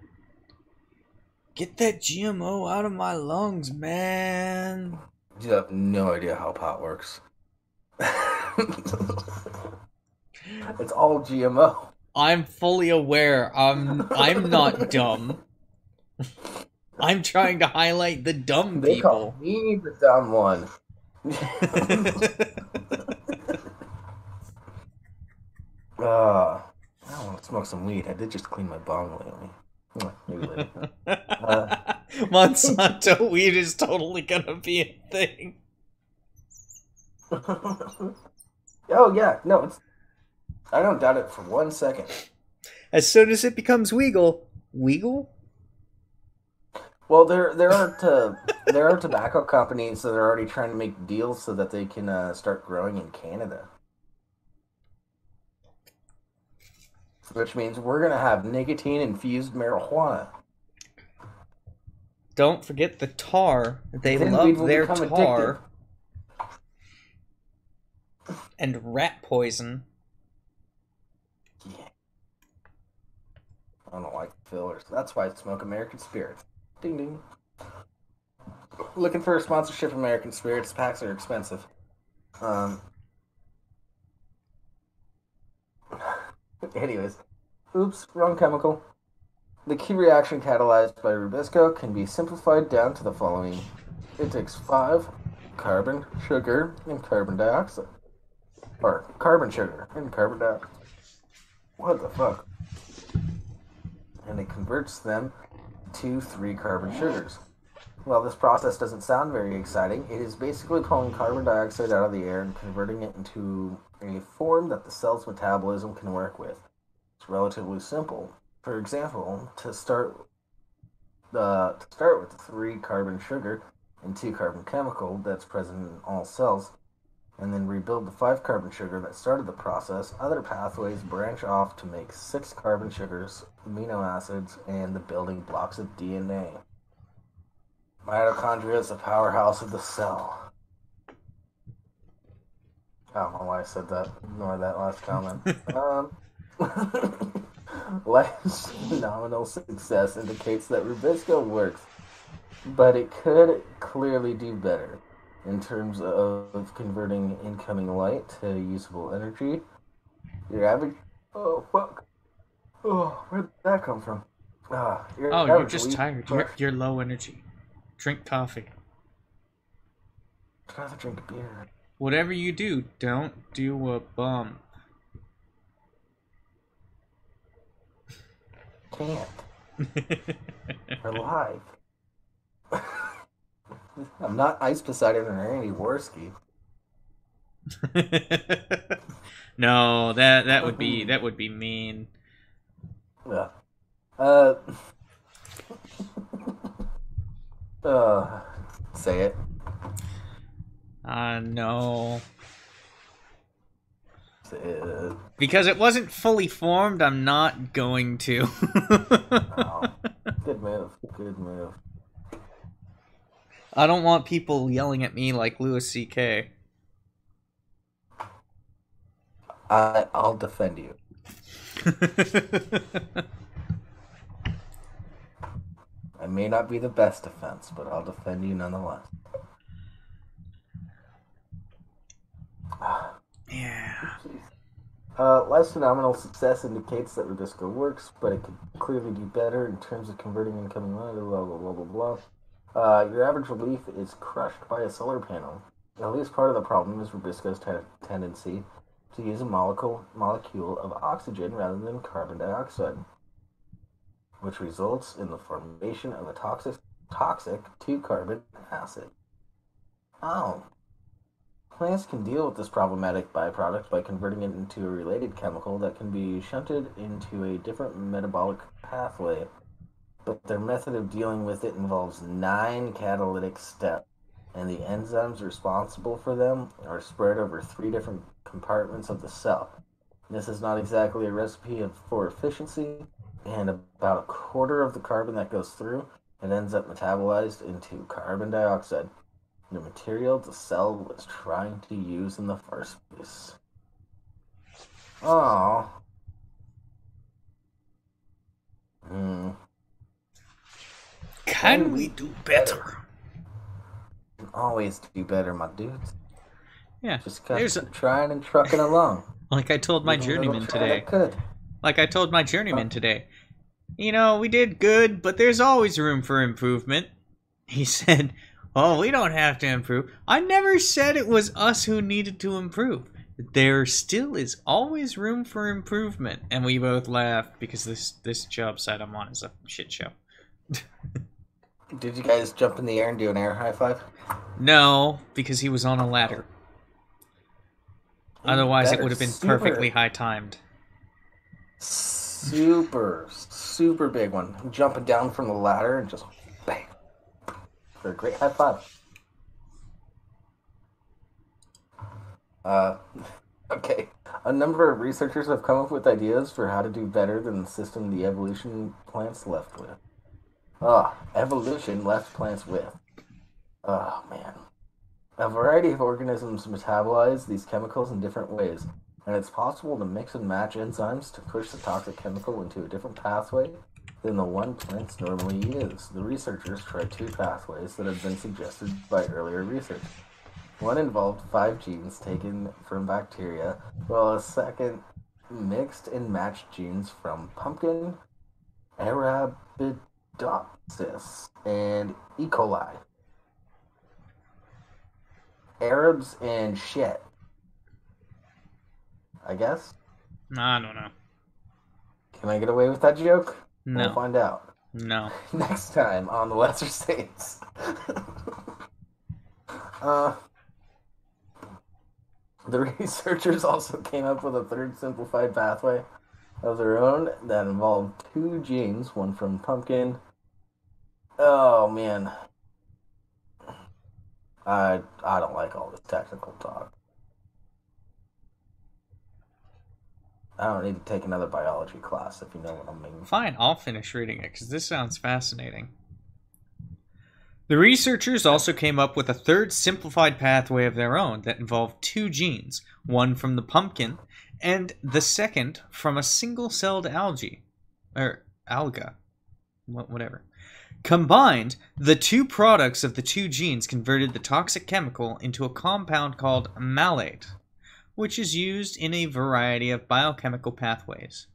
Get that GMO out of my lungs, man." you have no idea how pot works. It's all GMO. I'm fully aware. I'm not dumb. I'm trying to highlight the dumb They people. call me the dumb one. I want to smoke some weed. I did just clean my bong lately. Maybe later. Monsanto weed is totally gonna be a thing. Oh yeah, no, it's. I don't doubt it for 1 second. As soon as it becomes Weagle? Well, there are tobacco companies that are already trying to make deals so that they can start growing in Canada, which means we're gonna have nicotine infused marijuana. Don't forget the tar. They Then weed love will their become tar. And rat poison. Yeah. I don't like fillers. That's why I smoke American Spirits. Ding ding. Looking for a sponsorship of American Spirits. Packs are expensive. Anyways. Oops, wrong chemical. The key reaction catalyzed by rubisco can be simplified down to the following. It takes 5 carbon, sugar, and carbon dioxide. Or carbon sugar and carbon dioxide. What the fuck? And it converts them to 3 carbon sugars. While this process doesn't sound very exciting, it is basically pulling carbon dioxide out of the air and converting it into a form that the cell's metabolism can work with. It's relatively simple. For example, to start with 3 carbon sugar and 2 carbon chemical that's present in all cells, and then rebuild the 5 carbon sugar that started the process, other pathways branch off to make 6 carbon sugars, amino acids, and the building blocks of DNA. Mitochondria is the powerhouse of the cell. I don't know why I said that. Ignore that last comment. Life's phenomenal success indicates that Rubisco works, but it could clearly do better in terms of converting incoming light to usable energy. Your average... Oh, fuck. Oh, where'd that come from? You're just tired. You're low energy. Drink coffee. I'd rather drink beer. Whatever you do, don't do a bum. Can't. We're live. I'm not Ice Poseidon or Randy Worski. No, that would be mean. Yeah. Say it. No. Say it. Because it wasn't fully formed, I'm not going to. Oh, good move. Good move. I don't want people yelling at me like Louis C.K. I'll defend you. I may not be the best defense, but I'll defend you nonetheless. Yeah. Life's phenomenal success indicates that Rubisco works, but it could clearly do better in terms of converting incoming light, blah, blah, blah, blah, blah. Your average leaf is crushed by a solar panel. At least part of the problem is Rubisco's tendency to use a molecule of oxygen rather than carbon dioxide, which results in the formation of a toxic 2-carbon acid. Oh. Plants can deal with this problematic byproduct by converting it into a related chemical that can be shunted into a different metabolic pathway, but their method of dealing with it involves 9 catalytic steps, and the enzymes responsible for them are spread over 3 different compartments of the cell. This is not exactly a recipe for efficiency, and about a quarter of the carbon that goes through, it ends up metabolized into carbon dioxide, the material the cell was trying to use in the first place. Oh. Can we do better? Always do better, my dudes. Yeah. Just keep trying and trucking along. Like I told my journeyman today. Like I told my journeyman today. You know, we did good, but there's always room for improvement. He said, oh, we don't have to improve. I never said it was us who needed to improve. There still is always room for improvement. And we both laughed because this job site I'm on is a shit show. Did you guys jump in the air and do an air high five? No, because he was on a ladder. Otherwise, it would have been perfectly high-timed. Super big one. I'm jumping down from the ladder and just bang. For a great high five. Okay. A number of researchers have come up with ideas for how to do better than the system the evolution plants left with. Evolution left plants with. Oh, man. A variety of organisms metabolize these chemicals in different ways, and it's possible to mix and match enzymes to push the toxic chemical into a different pathway than the one plants normally use. The researchers tried 2 pathways that had been suggested by earlier research. One involved 5 genes taken from bacteria, while a second mixed and matched genes from pumpkin, Arabidopsis, and E. coli. Arabs and shit. I guess? I don't know. Can I get away with that joke? No. We'll find out. No. Next time on the Lesser States. The researchers also came up with a 3rd simplified pathway of their own that involved 2 genes, one from pumpkin. Oh, man. I don't like all this technical talk. I don't need to take another biology class, if you know what I mean. Fine, I'll finish reading it, because this sounds fascinating. The researchers also came up with a 3rd simplified pathway of their own that involved 2 genes, one from the pumpkin, and the second from a single-celled alga. Whatever. Combined, the 2 products of the 2 genes converted the toxic chemical into a compound called malate, which is used in a variety of biochemical pathways.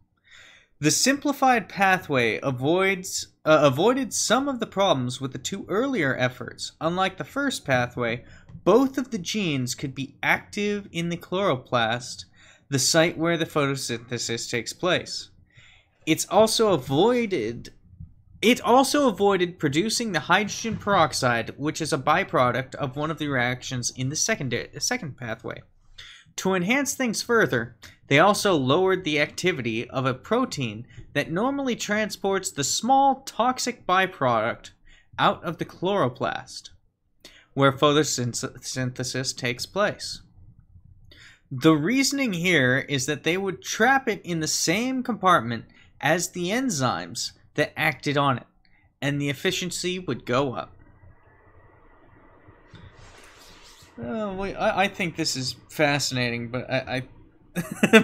The simplified pathway avoided some of the problems with the 2 earlier efforts. Unlike the first pathway, both of the genes could be active in the chloroplast, the site where the photosynthesis takes place. It also avoided producing the hydrogen peroxide, which is a byproduct of one of the reactions in the second pathway. To enhance things further, they also lowered the activity of a protein that normally transports the small toxic byproduct out of the chloroplast, where photosynthesis takes place. The reasoning here is that they would trap it in the same compartment as the enzymes that acted on it, and the efficiency would go up. I think this is fascinating, but I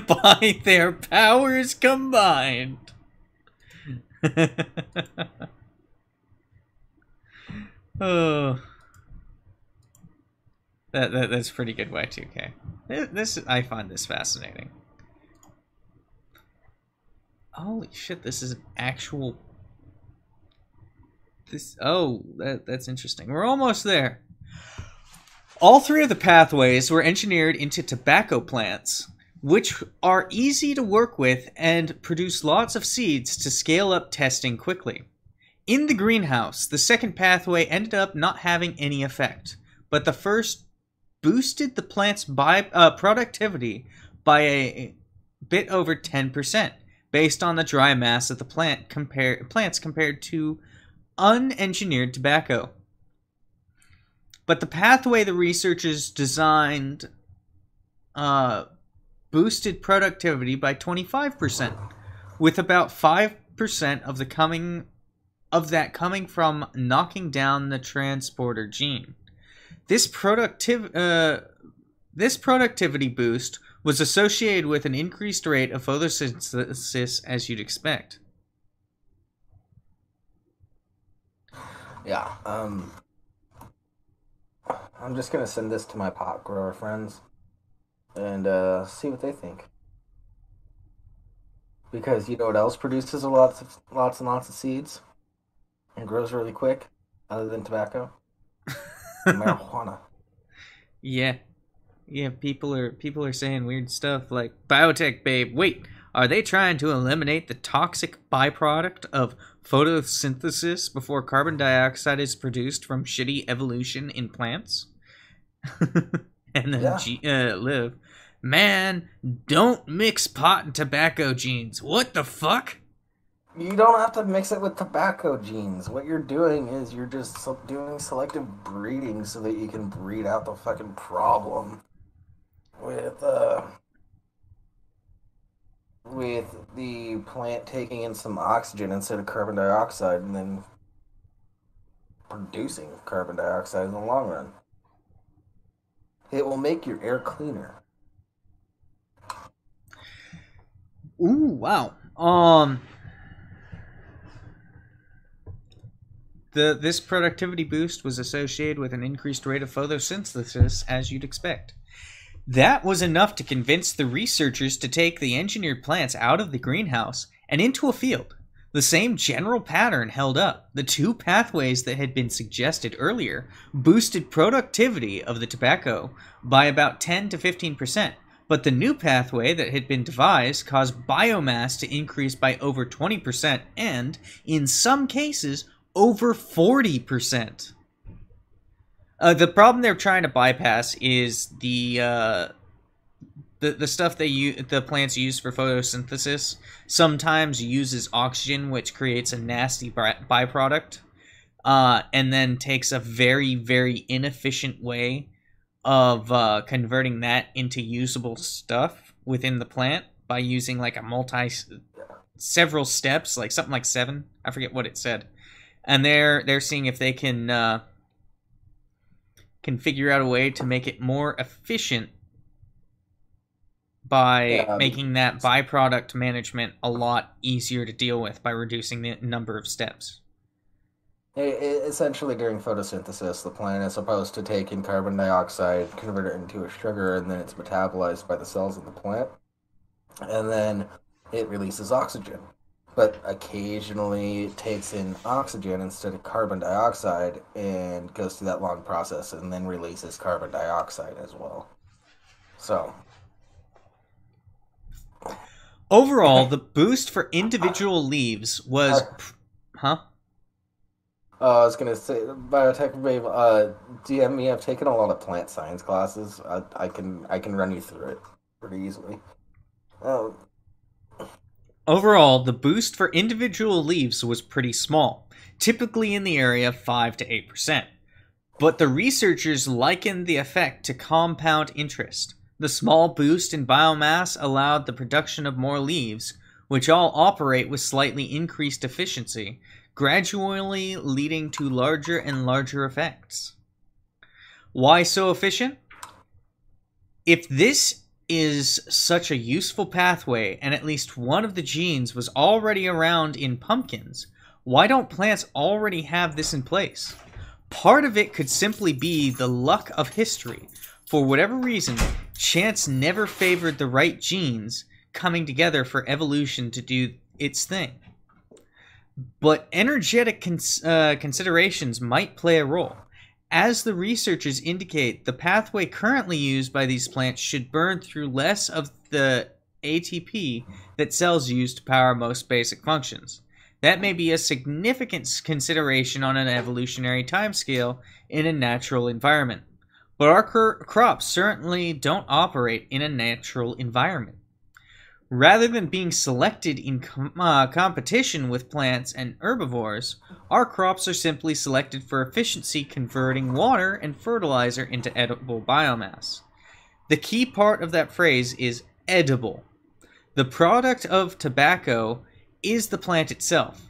by their powers combined. Oh, that's pretty good Y2K. I find this fascinating. Holy shit! This is an actual. That's interesting. We're almost there. All three of the pathways were engineered into tobacco plants, which are easy to work with and produce lots of seeds to scale up testing quickly. In the greenhouse, the second pathway ended up not having any effect, but the first boosted the plant's productivity by a bit over 10%, based on the dry mass of the plants compared to unengineered tobacco. But the pathway the researchers designed boosted productivity by 25%, with about 5% of that coming from knocking down the transporter gene. This productivity boost was associated with an increased rate of photosynthesis, as you'd expect. Yeah, I'm just gonna send this to my pot grower friends and see what they think. Because you know what else produces lots and lots of seeds and grows really quick, other than tobacco? Marijuana. Yeah, people are saying weird stuff like, "Biotech babe, wait, are they trying to eliminate the toxic byproduct of photosynthesis before carbon dioxide is produced from shitty evolution in plants?" And then live, "Man, don't mix pot and tobacco genes. What the fuck?" You don't have to mix it with tobacco genes. What you're doing is you're just doing selective breeding so that you can breed out the fucking problem with the plant taking in some oxygen instead of carbon dioxide and then producing carbon dioxide in the long run. It will make your air cleaner. Ooh, wow. This productivity boost was associated with an increased rate of photosynthesis, as you'd expect. That was enough to convince the researchers to take the engineered plants out of the greenhouse and into a field. The same general pattern held up. The two pathways that had been suggested earlier boosted productivity of the tobacco by about 10 to 15%, but the new pathway that had been devised caused biomass to increase by over 20% and, in some cases, over 40%. The problem they're trying to bypass is the stuff the plants use for photosynthesis sometimes uses oxygen, which creates a nasty byproduct, and then takes a very, very inefficient way of converting that into usable stuff within the plant by using like several steps, like something like 7. I forget what it said. And they're seeing if they can figure out a way to make it more efficient by making that byproduct management a lot easier to deal with by reducing the number of steps. Essentially, during photosynthesis, the plant is supposed to take in carbon dioxide, convert it into a sugar, and then it's metabolized by the cells in the plant. And then it releases oxygen. But occasionally it takes in oxygen instead of carbon dioxide and goes through that long process and then releases carbon dioxide as well. So, overall, the boost for individual leaves was... Huh? I was going to say, Biotech Babe, DM me, I've taken a lot of plant science classes. I can run you through it pretty easily. Overall, the boost for individual leaves was pretty small, typically in the area of 5 to 8%. But the researchers likened the effect to compound interest. The small boost in biomass allowed the production of more leaves, which all operate with slightly increased efficiency, gradually leading to larger and larger effects. Why so efficient? If this is such a useful pathway and at least one of the genes was already around in pumpkins, why don't plants already have this in place? Part of it could simply be the luck of history. For whatever reason, chance never favored the right genes coming together for evolution to do its thing. But energetic considerations might play a role. As the researchers indicate, the pathway currently used by these plants should burn through less of the ATP that cells use to power most basic functions. That may be a significant consideration on an evolutionary timescale in a natural environment. But our crops certainly don't operate in a natural environment. Rather than being selected in competition with plants and herbivores, our crops are simply selected for efficiency converting water and fertilizer into edible biomass. The key part of that phrase is edible. The product of tobacco is the plant itself,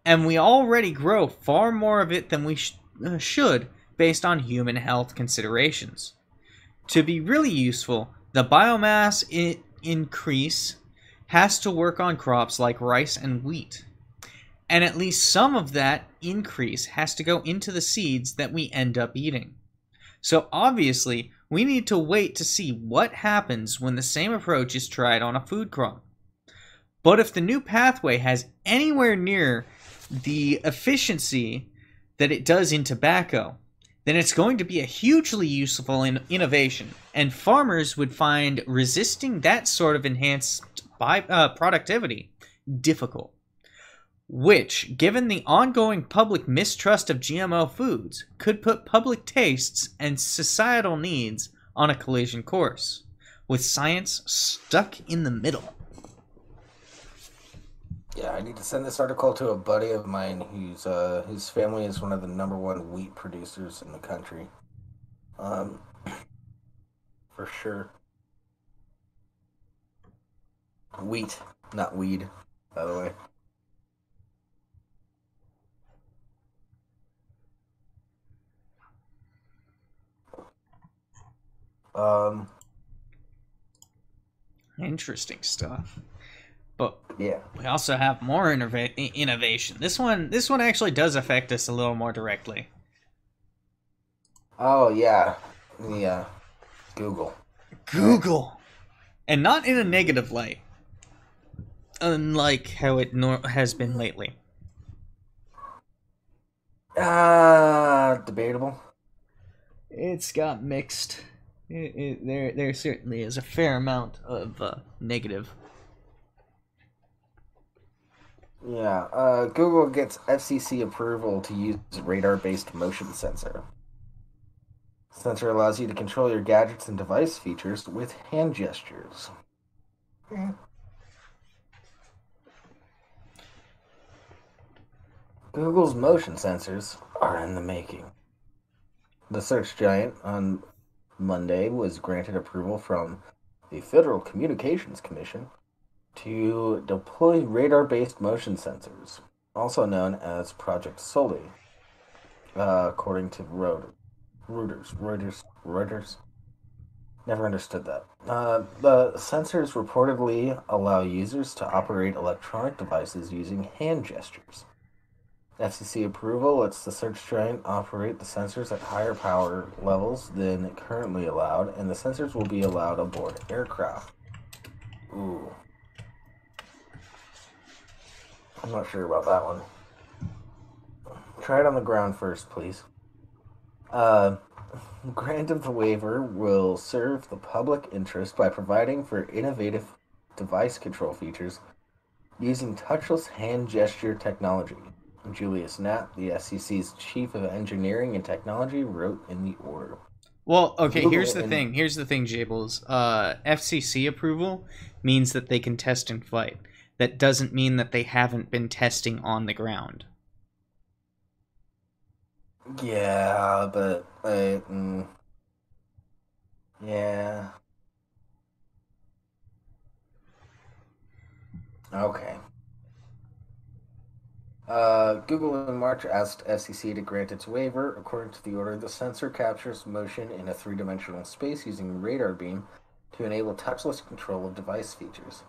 and we already grow far more of it than we should based on human health considerations. To be really useful, the biomass increase has to work on crops like rice and wheat. And at least some of that increase has to go into the seeds that we end up eating. So obviously, we need to wait to see what happens when the same approach is tried on a food crop. But if the new pathway has anywhere near the efficiency that it does in tobacco, then it's going to be a hugely useful innovation, and farmers would find resisting that sort of enhanced productivity difficult. Which, given the ongoing public mistrust of GMO foods, could put public tastes and societal needs on a collision course, with science stuck in the middle. Yeah, I need to send this article to a buddy of mine whose family is one of the #1 wheat producers in the country. For sure. Wheat, not weed, by the way. Interesting stuff. But yeah, we also have more innovation. This one actually does affect us a little more directly. Oh yeah, yeah. Google. And not in a negative light, unlike how it has been lately. Debatable. It's got mixed. There certainly is a fair amount of negative. Yeah, Google gets FCC approval to use radar-based motion sensor. Sensor allows you to control your gadgets and device features with hand gestures. Google's motion sensors are in the making. The search giant on Monday was granted approval from the Federal Communications Commission to deploy radar-based motion sensors, also known as Project Soli, according to Reuters. Never understood that. The sensors reportedly allow users to operate electronic devices using hand gestures. FCC approval lets the search giant operate the sensors at higher power levels than currently allowed, and the sensors will be allowed aboard aircraft. Ooh. I'm not sure about that one. Try it on the ground first, please. Grant of the waiver will serve the public interest by providing for innovative device control features using touchless hand gesture technology. Julius Knapp, the FCC's chief of engineering and technology, wrote in the order. Well, okay, here's the thing, Jables. FCC approval means that they can test in flight. That doesn't mean that they haven't been testing on the ground. Yeah, but yeah. Okay. Google in March asked FCC to grant its waiver. According to the order, the sensor captures motion in a three-dimensional space using radar beam to enable touchless control of device features.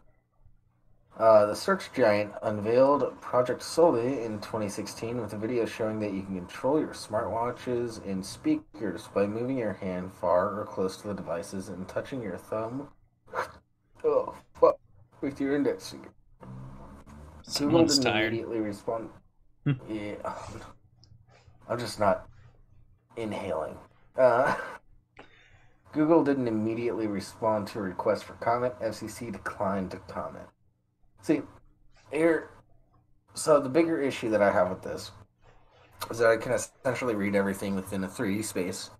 The search giant unveiled Project Soli in 2016 with a video showing that you can control your smartwatches and speakers by moving your hand far or close to the devices and touching your thumb with your index finger. Google didn't immediately respond. Yeah, I'm just not inhaling. Google didn't immediately respond to a request for comment. FCC declined to comment. See, here, so the bigger issue that I have with this is that I can essentially read everything within a 3D space,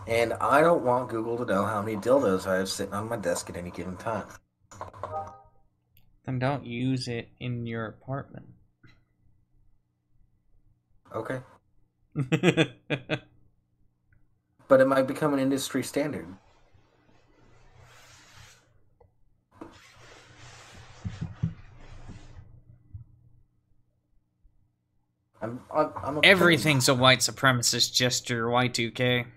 and I don't want Google to know how many dildos I have sitting on my desk at any given time. Then don't use it in your apartment. Okay. But it might become an industry standard. I'm Everything's a white supremacist gesture, Y2K.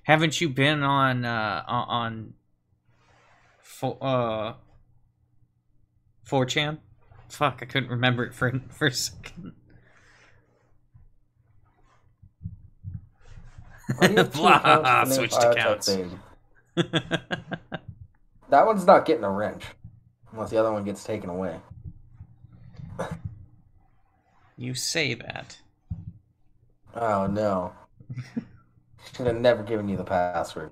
Haven't you been on 4chan? Fuck, I couldn't remember it for a second. Blah, switch to accounts. That one's not getting a wrench. Unless the other one gets taken away. You say that. Oh, no. Should have never given you the password.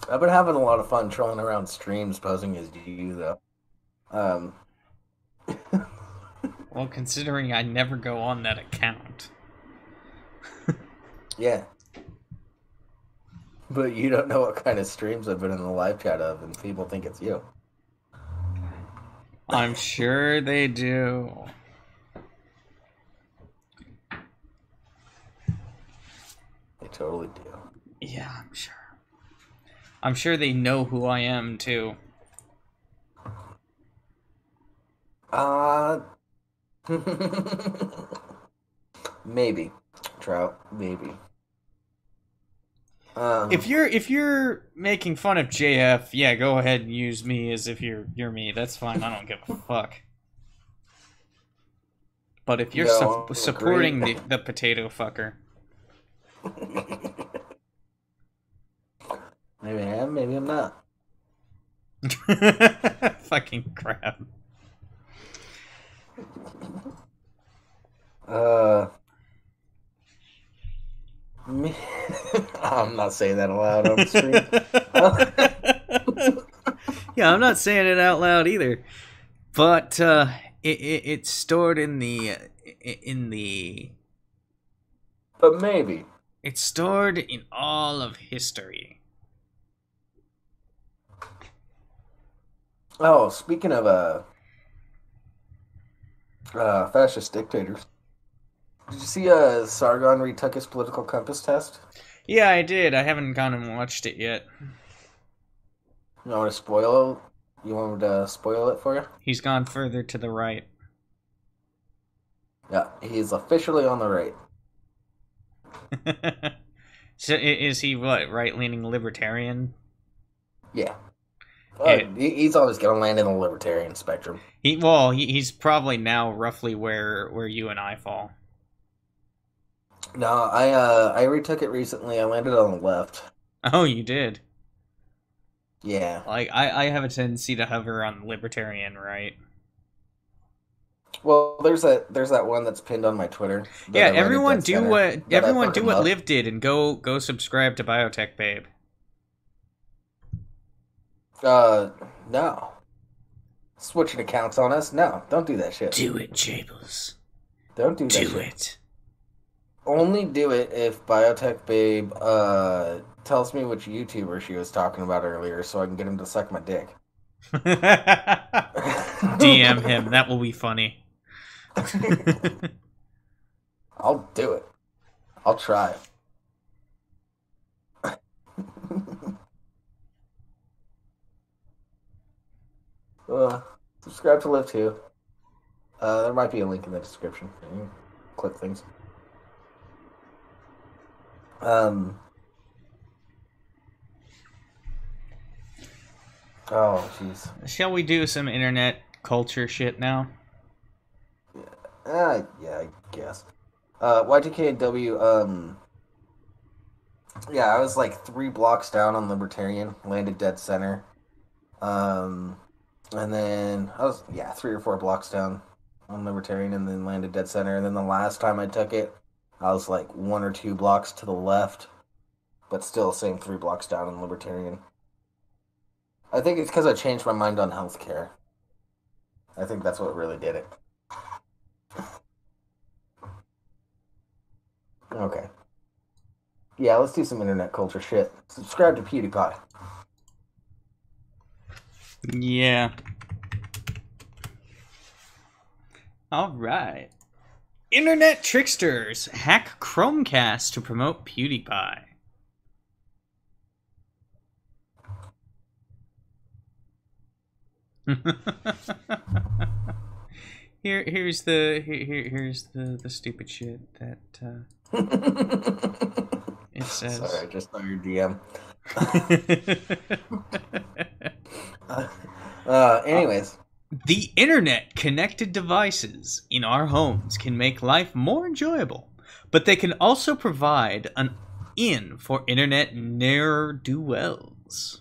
I've been having a lot of fun trolling around streams posing as you, though. Well, considering I never go on that account. Yeah. But you don't know what kind of streams I've been in the live chat of, and people think it's you. I'm sure they do. They totally do. Yeah, I'm sure. I'm sure they know who I am, too. Maybe. Trout, maybe. If you're making fun of JF, yeah, go ahead and use me as if you're me. That's fine. I don't give a fuck. But if you're supporting the potato fucker, maybe I am, maybe I'm not. fucking crap. I'm not saying that aloud on the stream. Yeah, I'm not saying it out loud either. But it's stored in the But maybe. It's stored in all of history. Oh, speaking of fascist dictators, did you see Sargon retook his political compass test? Yeah, I did. I haven't gone and watched it yet. You want me to spoil? You want me to spoil it for you? He's gone further to the right. Yeah, he's officially on the right. So is he what, right-leaning libertarian? Yeah. He's always going to land in the libertarian spectrum. He's probably now roughly where you and I fall. No, I retook it recently. I landed on the left. Oh, you did? Yeah. Like, I have a tendency to hover on the libertarian right. Well, there's that one that's pinned on my Twitter. Yeah, everyone do what Liv did and go subscribe to Biotech Babe. No. Switching accounts on us? No, don't do that shit. Do it, Jables. Don't do that shit. Do it. Only do it if Biotech Babe tells me which YouTuber she was talking about earlier so I can get him to suck my dick. DM him. That will be funny. I'll do it. I'll try. Subscribe to Live too. There might be a link in the description. You can click things. Oh, jeez. Shall we do some internet culture shit now? Yeah, I guess. Y2KW, yeah, I was like 3 blocks down on Libertarian, landed dead center. And then I was 3 or 4 blocks down on Libertarian, and then landed dead center. And then the last time I took it, I was like 1 or 2 blocks to the left, but still same 3 blocks down in Libertarian. I think it's because I changed my mind on healthcare. I think that's what really did it. Okay. Yeah, let's do some internet culture shit. Subscribe to PewDiePie. Yeah. All right. Internet tricksters hack Chromecast to promote PewDiePie. here's the stupid shit that it says. Sorry, I just saw your DM. Anyways. The internet-connected devices in our homes can make life more enjoyable, but they can also provide an in for internet ne'er-do-wells.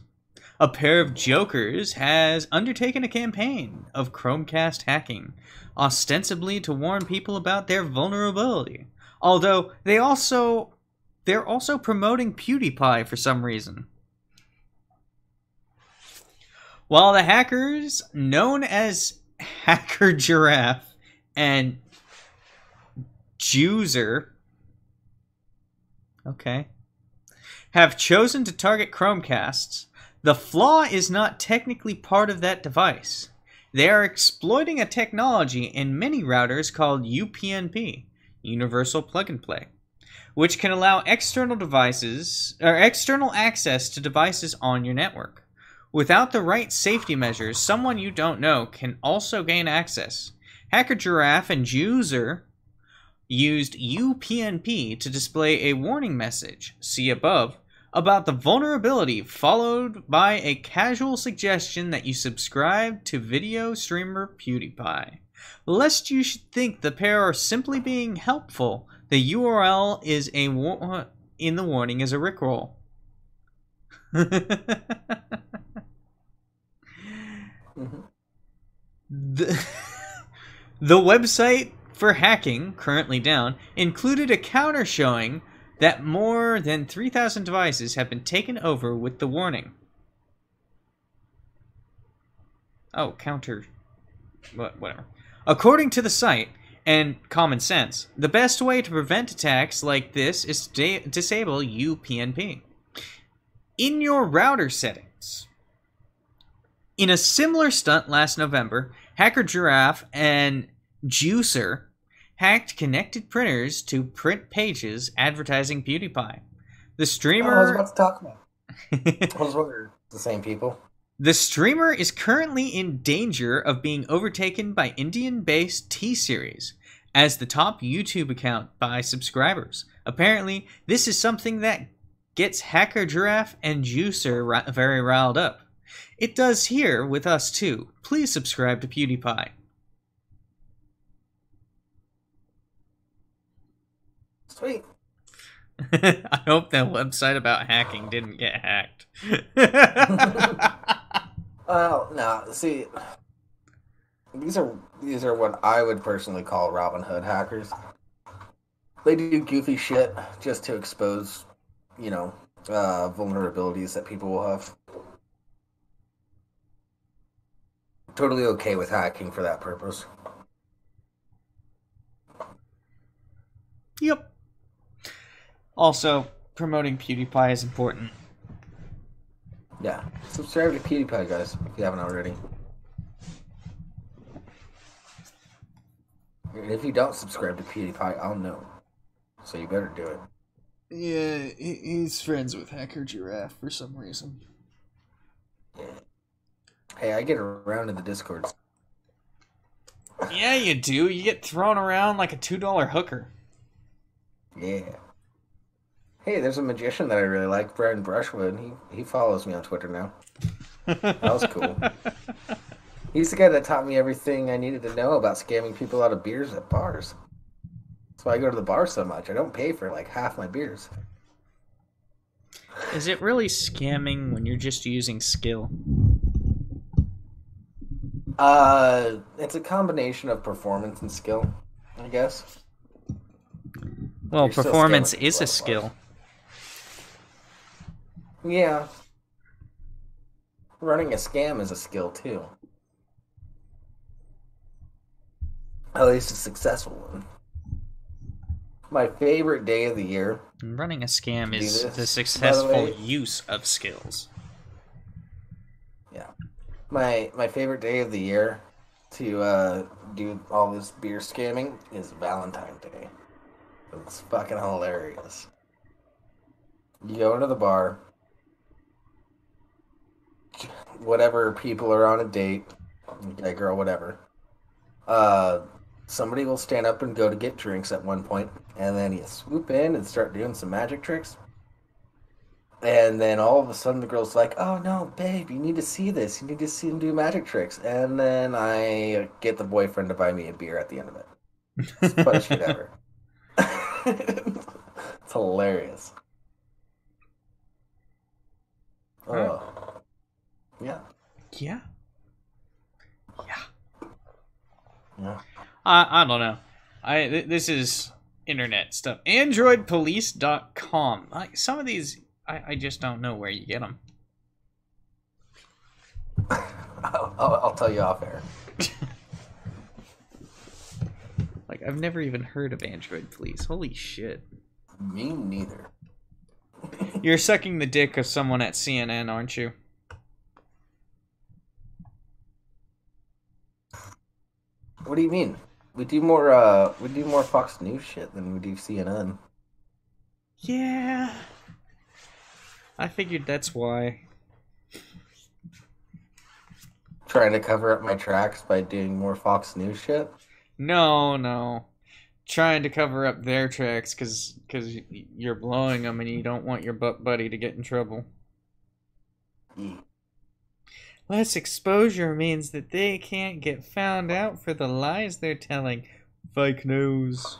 A pair of jokers has undertaken a campaign of Chromecast hacking, ostensibly to warn people about their vulnerability. Although they're also promoting PewDiePie for some reason. While the hackers, known as Hacker Giraffe and Juicer, have chosen to target Chromecasts, the flaw is not technically part of that device. They are exploiting a technology in many routers called UPnP, Universal Plug and Play, which can allow external access to devices on your network. Without the right safety measures, someone you don't know can also gain access. Hacker Giraffe and Juicer used UPnP to display a warning message, see above, about the vulnerability, followed by a casual suggestion that you subscribe to video streamer PewDiePie. Lest you should think the pair are simply being helpful, the URL is in the warning is a rickroll. The website for hacking, currently down, included a counter showing that more than 3,000 devices have been taken over with the warning. Oh, counter. Whatever. According to the site and common sense, the best way to prevent attacks like this is to disable UPnP in your router settings. In a similar stunt last November, Hacker Giraffe and Juicer hacked connected printers to print pages advertising PewDiePie. The streamer... I was about to talk about. I was wondering, the same people. The streamer is currently in danger of being overtaken by Indian-based T-Series as the top YouTube account by subscribers. Apparently, this is something that gets Hacker Giraffe and Juicer very riled up. It does here with us too. Please subscribe to PewDiePie. Sweet. I hope that website about hacking didn't get hacked. Well, no. See, these are what I would personally call Robin Hood hackers. They do goofy shit just to expose, vulnerabilities that people will have. Totally okay with hacking for that purpose. Yep. Also, promoting PewDiePie is important. Yeah. Subscribe to PewDiePie, guys, if you haven't already. And if you don't subscribe to PewDiePie, I'll know. So you better do it. Yeah, he's friends with Hacker Giraffe for some reason. Yeah. Hey, I get around in the Discords. Yeah, you do. You get thrown around like a $2 hooker. Yeah. Hey, there's a magician that I really like, Brian Brushwood. He follows me on Twitter now. That was cool. He's the guy that taught me everything I needed to know about scamming people out of beers at bars. That's why I go to the bar so much. I don't pay for like half my beers. Is it really scamming when you're just using skill? It's a combination of performance and skill, I guess. Well, You're still performance scamming is people a out skill. Yeah. Running a scam is a skill too. At least a successful one. My favorite day of the year. And running a scam Do is the this, by the successful way. use of skills. Yeah. My favorite day of the year to do all this beer scamming is Valentine's Day. It's fucking hilarious. You go into the bar, whatever people are on a date, guy, girl, whatever. Uh, Somebody will stand up and go to get drinks at one point, and then you swoop in and start doing some magic tricks. And then all of a sudden the girl's like, "Oh no, babe, you need to see this. You need to see him do magic tricks." And then I get the boyfriend to buy me a beer at the end of it. It's the funniest shit ever. It's hilarious. Oh, yeah, Yeah. Yeah. yeah. I don't know. This is internet stuff. Androidpolice.com. Like some of these, I just don't know where you get them. I'll tell you off air. Like I've never even heard of Android Police. Holy shit! Me neither. You're sucking the dick of someone at CNN, aren't you? What do you mean? We do more Fox News shit than we do CNN. Yeah. I figured that's why. Trying to cover up my tracks by doing more Fox News shit. No. Trying to cover up their tracks because you're blowing them and you don't want your butt buddy to get in trouble. Yeah. Less exposure means that they can't get found out for the lies they're telling. Fake news.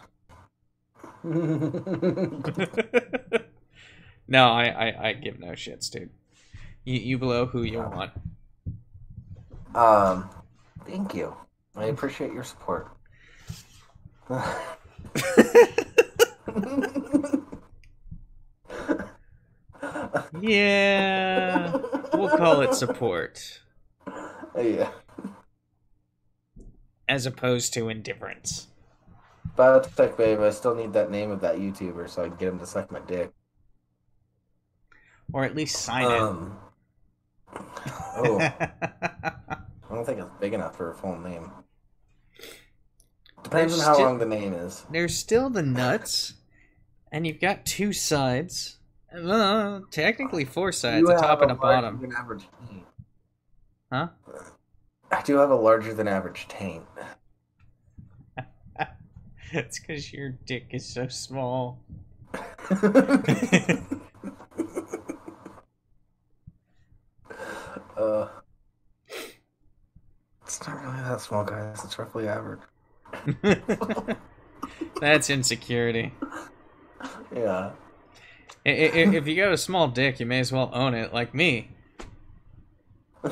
No, I give no shits, dude. You blow who you want. Thank you. I appreciate your support. Yeah, we'll call it support. Yeah. As opposed to indifference. Biotech babe, I still need that name of that YouTuber so I can get him to suck my dick. Or at least sign it. Oh. I don't think it's big enough for a full name. Depends on how long the name is. There's still the nuts, and you've got two sides. Technically four sides, a top and a bottom. Than average taint. Huh? I do have a larger than average taint. It's because your dick is so small. It's not really that small, guys. It's roughly average. That's insecurity. Yeah. If you got a small dick, you may as well own it, like me. I'm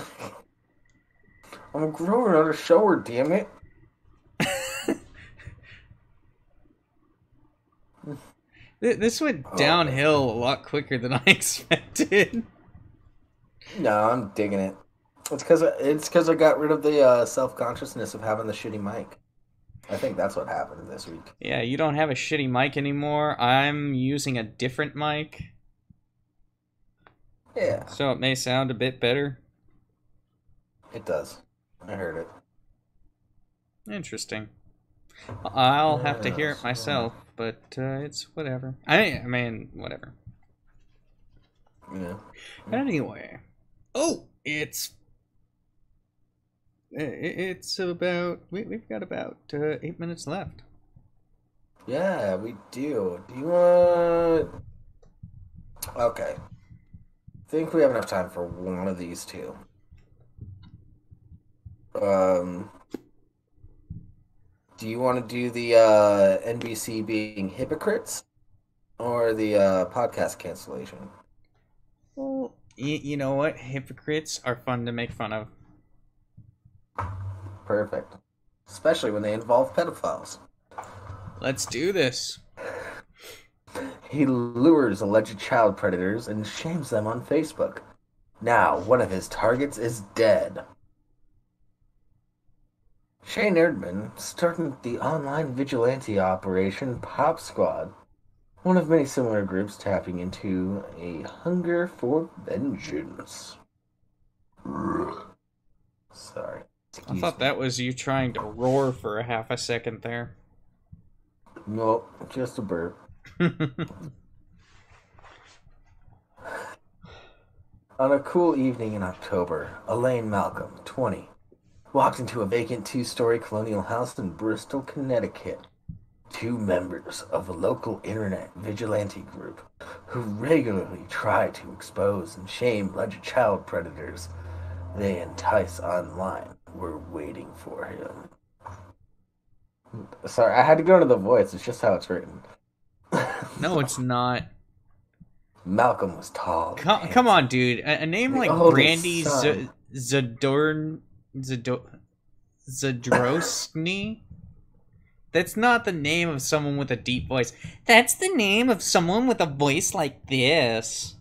a grower, not a shower, damn it. This went downhill a lot quicker than I expected. No, I'm digging it. It's because I got rid of the self-consciousness of having the shitty mic. I think that's what happened this week. Yeah, you don't have a shitty mic anymore. I'm using a different mic. Yeah. So it may sound a bit better. It does. I heard it. Interesting. I'll have to hear it myself, but it's whatever. I mean, whatever. Yeah. Anyway. Oh, it's about... We've got about 8 minutes left. Yeah, we do. Do you want... Okay. I think we have enough time for one of these two. Do you want to do the NBC being hypocrites or the podcast cancellation? Well, you know what? Hypocrites are fun to make fun of. Perfect. Especially when they involve pedophiles. Let's do this. He lures alleged child predators and shames them on Facebook. Now, one of his targets is dead. Shane Erdman started the online vigilante operation Pop Squad, one of many similar groups tapping into a hunger for vengeance. Sorry. I thought that was you trying to roar for a half a second there. Nope, just a burp. On a cool evening in October, Elaine Malcolm, 20, walked into a vacant two-story colonial house in Bristol, Connecticut. Two members of a local internet vigilante group who regularly try to expose and shame alleged child predators they entice online were waiting for him. Sorry, I had to go to the voice. It's just how it's written. No, it's not. Malcolm was tall. Come on, dude. A name like Brandy Zadrosny? That's not the name of someone with a deep voice. That's the name of someone with a voice like this.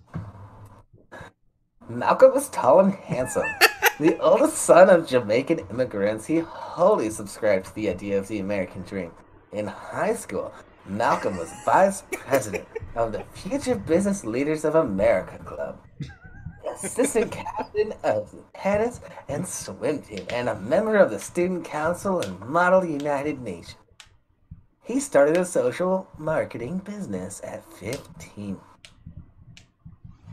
Malcolm was tall and handsome. The oldest son of Jamaican immigrants, he wholly subscribed to the idea of the American dream. In high school, Malcolm was vice president of the Future Business Leaders of America Club, assistant captain of the tennis and swim team, and a member of the Student Council and Model United Nations. He started a social marketing business at 15.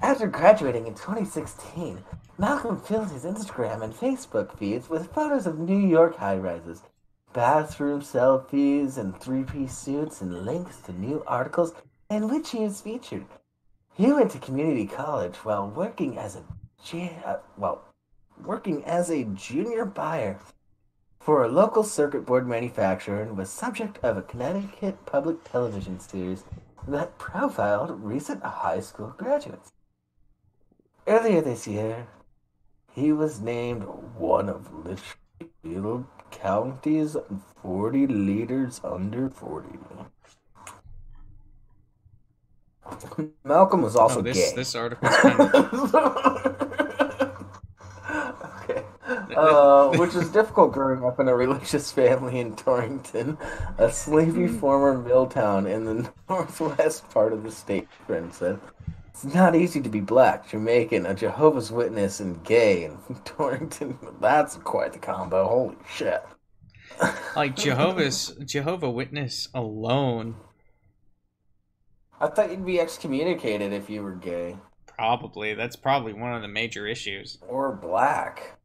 After graduating in 2016, Malcolm filled his Instagram and Facebook feeds with photos of New York high-rises, bathroom selfies, and three-piece suits, and links to new articles in which he is featured. He went to community college while working as a junior buyer for a local circuit board manufacturer and was subject of a Connecticut public television series that profiled recent high school graduates. Earlier this year, he was named one of Litchfield County's 40 leaders under 40. Malcolm was also gay. This article's kind of... Okay. Which is difficult growing up in a religious family in Torrington, a sleepy former mill town in the northwest part of the state, friend said. It's not easy to be black, Jamaican, a Jehovah's Witness, and gay in Torrington. That's quite the combo. Holy shit. Like Jehovah Witness alone. I thought you'd be excommunicated if you were gay. Probably. That's probably one of the major issues. Or black.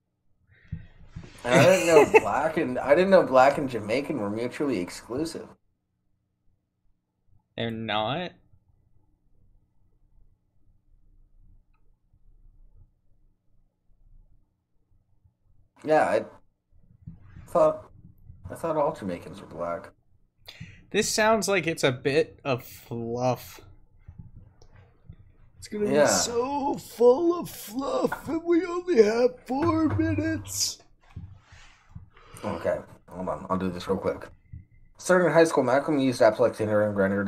And I didn't know black and Jamaican were mutually exclusive. They're not? Yeah, I thought all Jamaicans were black. This sounds like it's a bit of fluff. It's gonna be so full of fluff, and we only have 4 minutes. Okay, hold on. I'll do this real quick. Starting in high school, Malcolm used apps like Tinder and Grindr.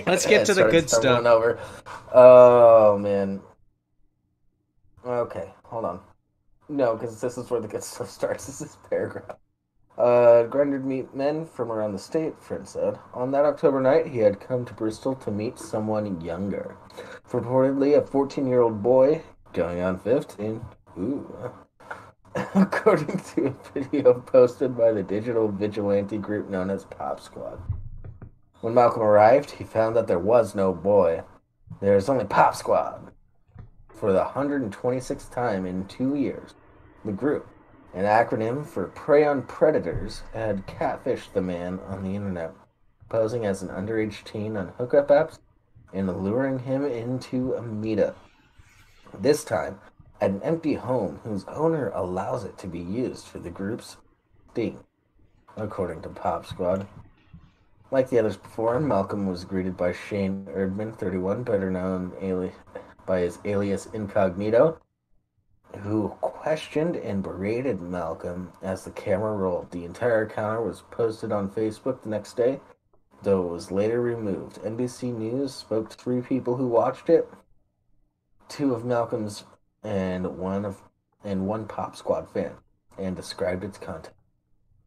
Let's get to the good stuff. Over. Oh, man. Okay, hold on. No, because this is where the good stuff starts. This is paragraph. Grindr to meet men from around the state, friend said. On that October night, he had come to Bristol to meet someone younger. Purportedly a 14-year-old boy, going on 15. Ooh. According to a video posted by the digital vigilante group known as Pop Squad. When Malcolm arrived, he found that there was no boy. There's only Pop Squad. For the 126th time in 2 years, the group, an acronym for Prey on Predators, had catfished the man on the internet, posing as an underage teen on hookup apps and luring him into a meetup. This time, at an empty home whose owner allows it to be used for the group's sting, according to Pop Squad. Like the others before him, Malcolm was greeted by Shane Erdman, 31, better known by his alias Incognito, who questioned and berated Malcolm as the camera rolled. The entire encounter was posted on Facebook the next day, though it was later removed. NBC News spoke to 3 people who watched it, 2 of Malcolm's and one Pop Squad fan, and described its content.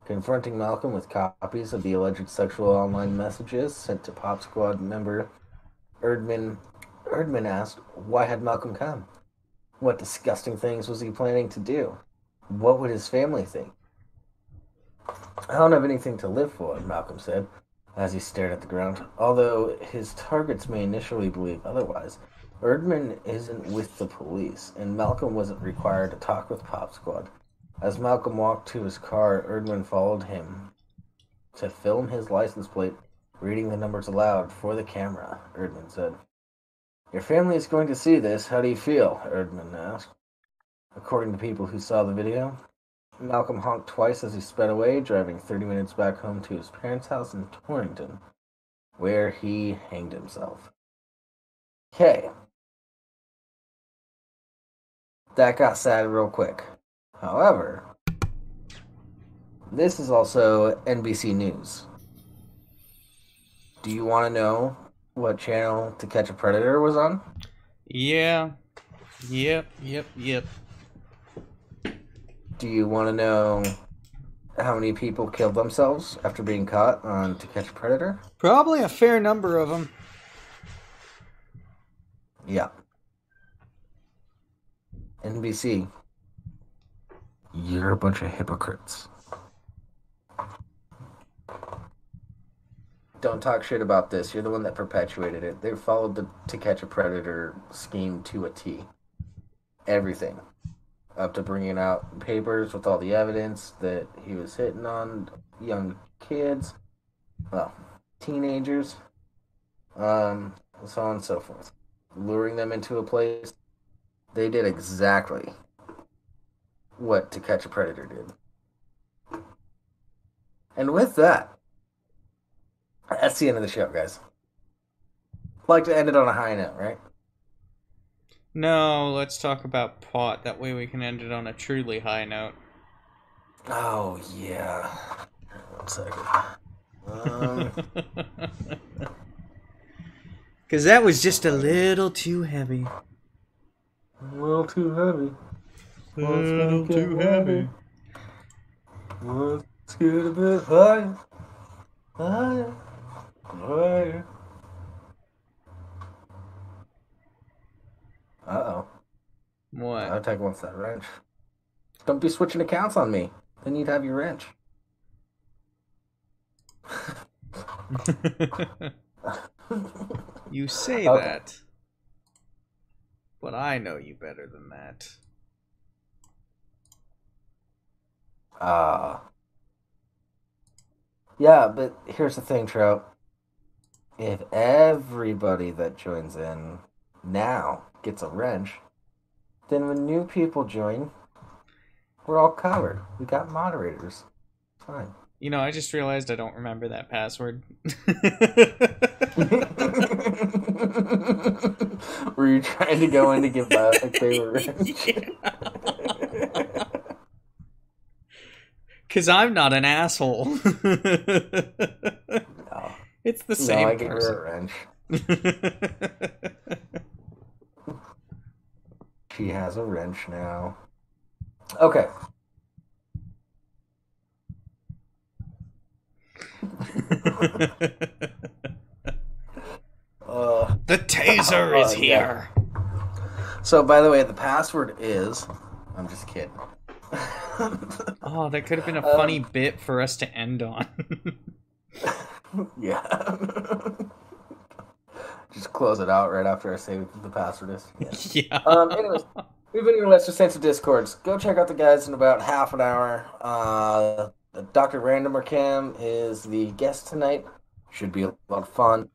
Confronting Malcolm with copies of the alleged sexual online messages sent to Pop Squad member Erdman asked, why had Malcolm come? What disgusting things was he planning to do? What would his family think? I don't have anything to live for, Malcolm said, as he stared at the ground. Although his targets may initially believe otherwise, Erdman isn't with the police, and Malcolm wasn't required to talk with Pop Squad. As Malcolm walked to his car, Erdman followed him to film his license plate, reading the numbers aloud for the camera, Erdman said. Your family is going to see this. How do you feel? Erdman asked. According to people who saw the video, Malcolm honked twice as he sped away, driving 30 minutes back home to his parents' house in Torrington, where he hanged himself. Okay. That got sad real quick. However, this is also NBC News. Do you want to know what channel To Catch a Predator was on? Yeah. Yep. Do you want to know how many people killed themselves after being caught on To Catch a Predator? Probably a fair number of them. Yeah. NBC. You're a bunch of hypocrites. Don't talk shit about this. You're the one that perpetuated it. They followed the To Catch a Predator scheme to a T. Everything. Up to bringing out papers with all the evidence that he was hitting on young kids. Well, teenagers. So on and so forth. Luring them into a place. They did exactly what To Catch a Predator did. And with that, that's the end of the show, guys. I'd like to end it on a high note, right? No, let's talk about pot. That way we can end it on a truly high note. Oh, yeah. 1 second. Because that was just a little too heavy. A little too heavy. A little too heavy. Let's get a bit higher. Higher. Higher. Uh-oh. What? Tech wants that wrench. Don't be switching accounts on me. Then you'd have your wrench. You say that. But I know you better than that. Yeah, but here's the thing, Trout. If everybody that joins in now gets a wrench, then when new people join, we're all covered. We got moderators. Fine. You know, I just realized I don't remember that password. Were you trying to go in to give Biotech favor wrench? Because I'm not an asshole. No. It's the same I gave person. her a wrench. She has a wrench now. Okay. The taser is here. Yeah. So, by the way, the password is... I'm just kidding. Oh, that could have been a funny bit for us to end on. Yeah. Just close it out right after I say what the password is. Yeah. Anyways, we've been your Lesser Saints of Discords. Go check out the guys in about half an hour. Dr. Randomer Cam is the guest tonight. Should be a lot of fun.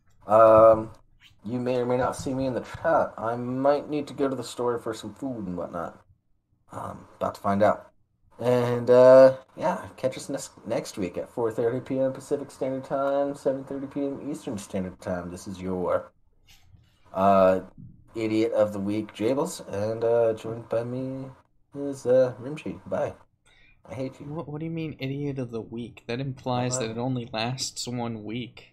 You may or may not see me in the chat. I might need to go to the store for some food and whatnot. About to find out. And, yeah, catch us next week at 4:30 p.m. Pacific Standard Time, 7:30 p.m. Eastern Standard Time. This is your, idiot of the week, Jables, and joined by me is Rimshee. Bye. I hate you. What do you mean, idiot of the week? That implies that it only lasts 1 week.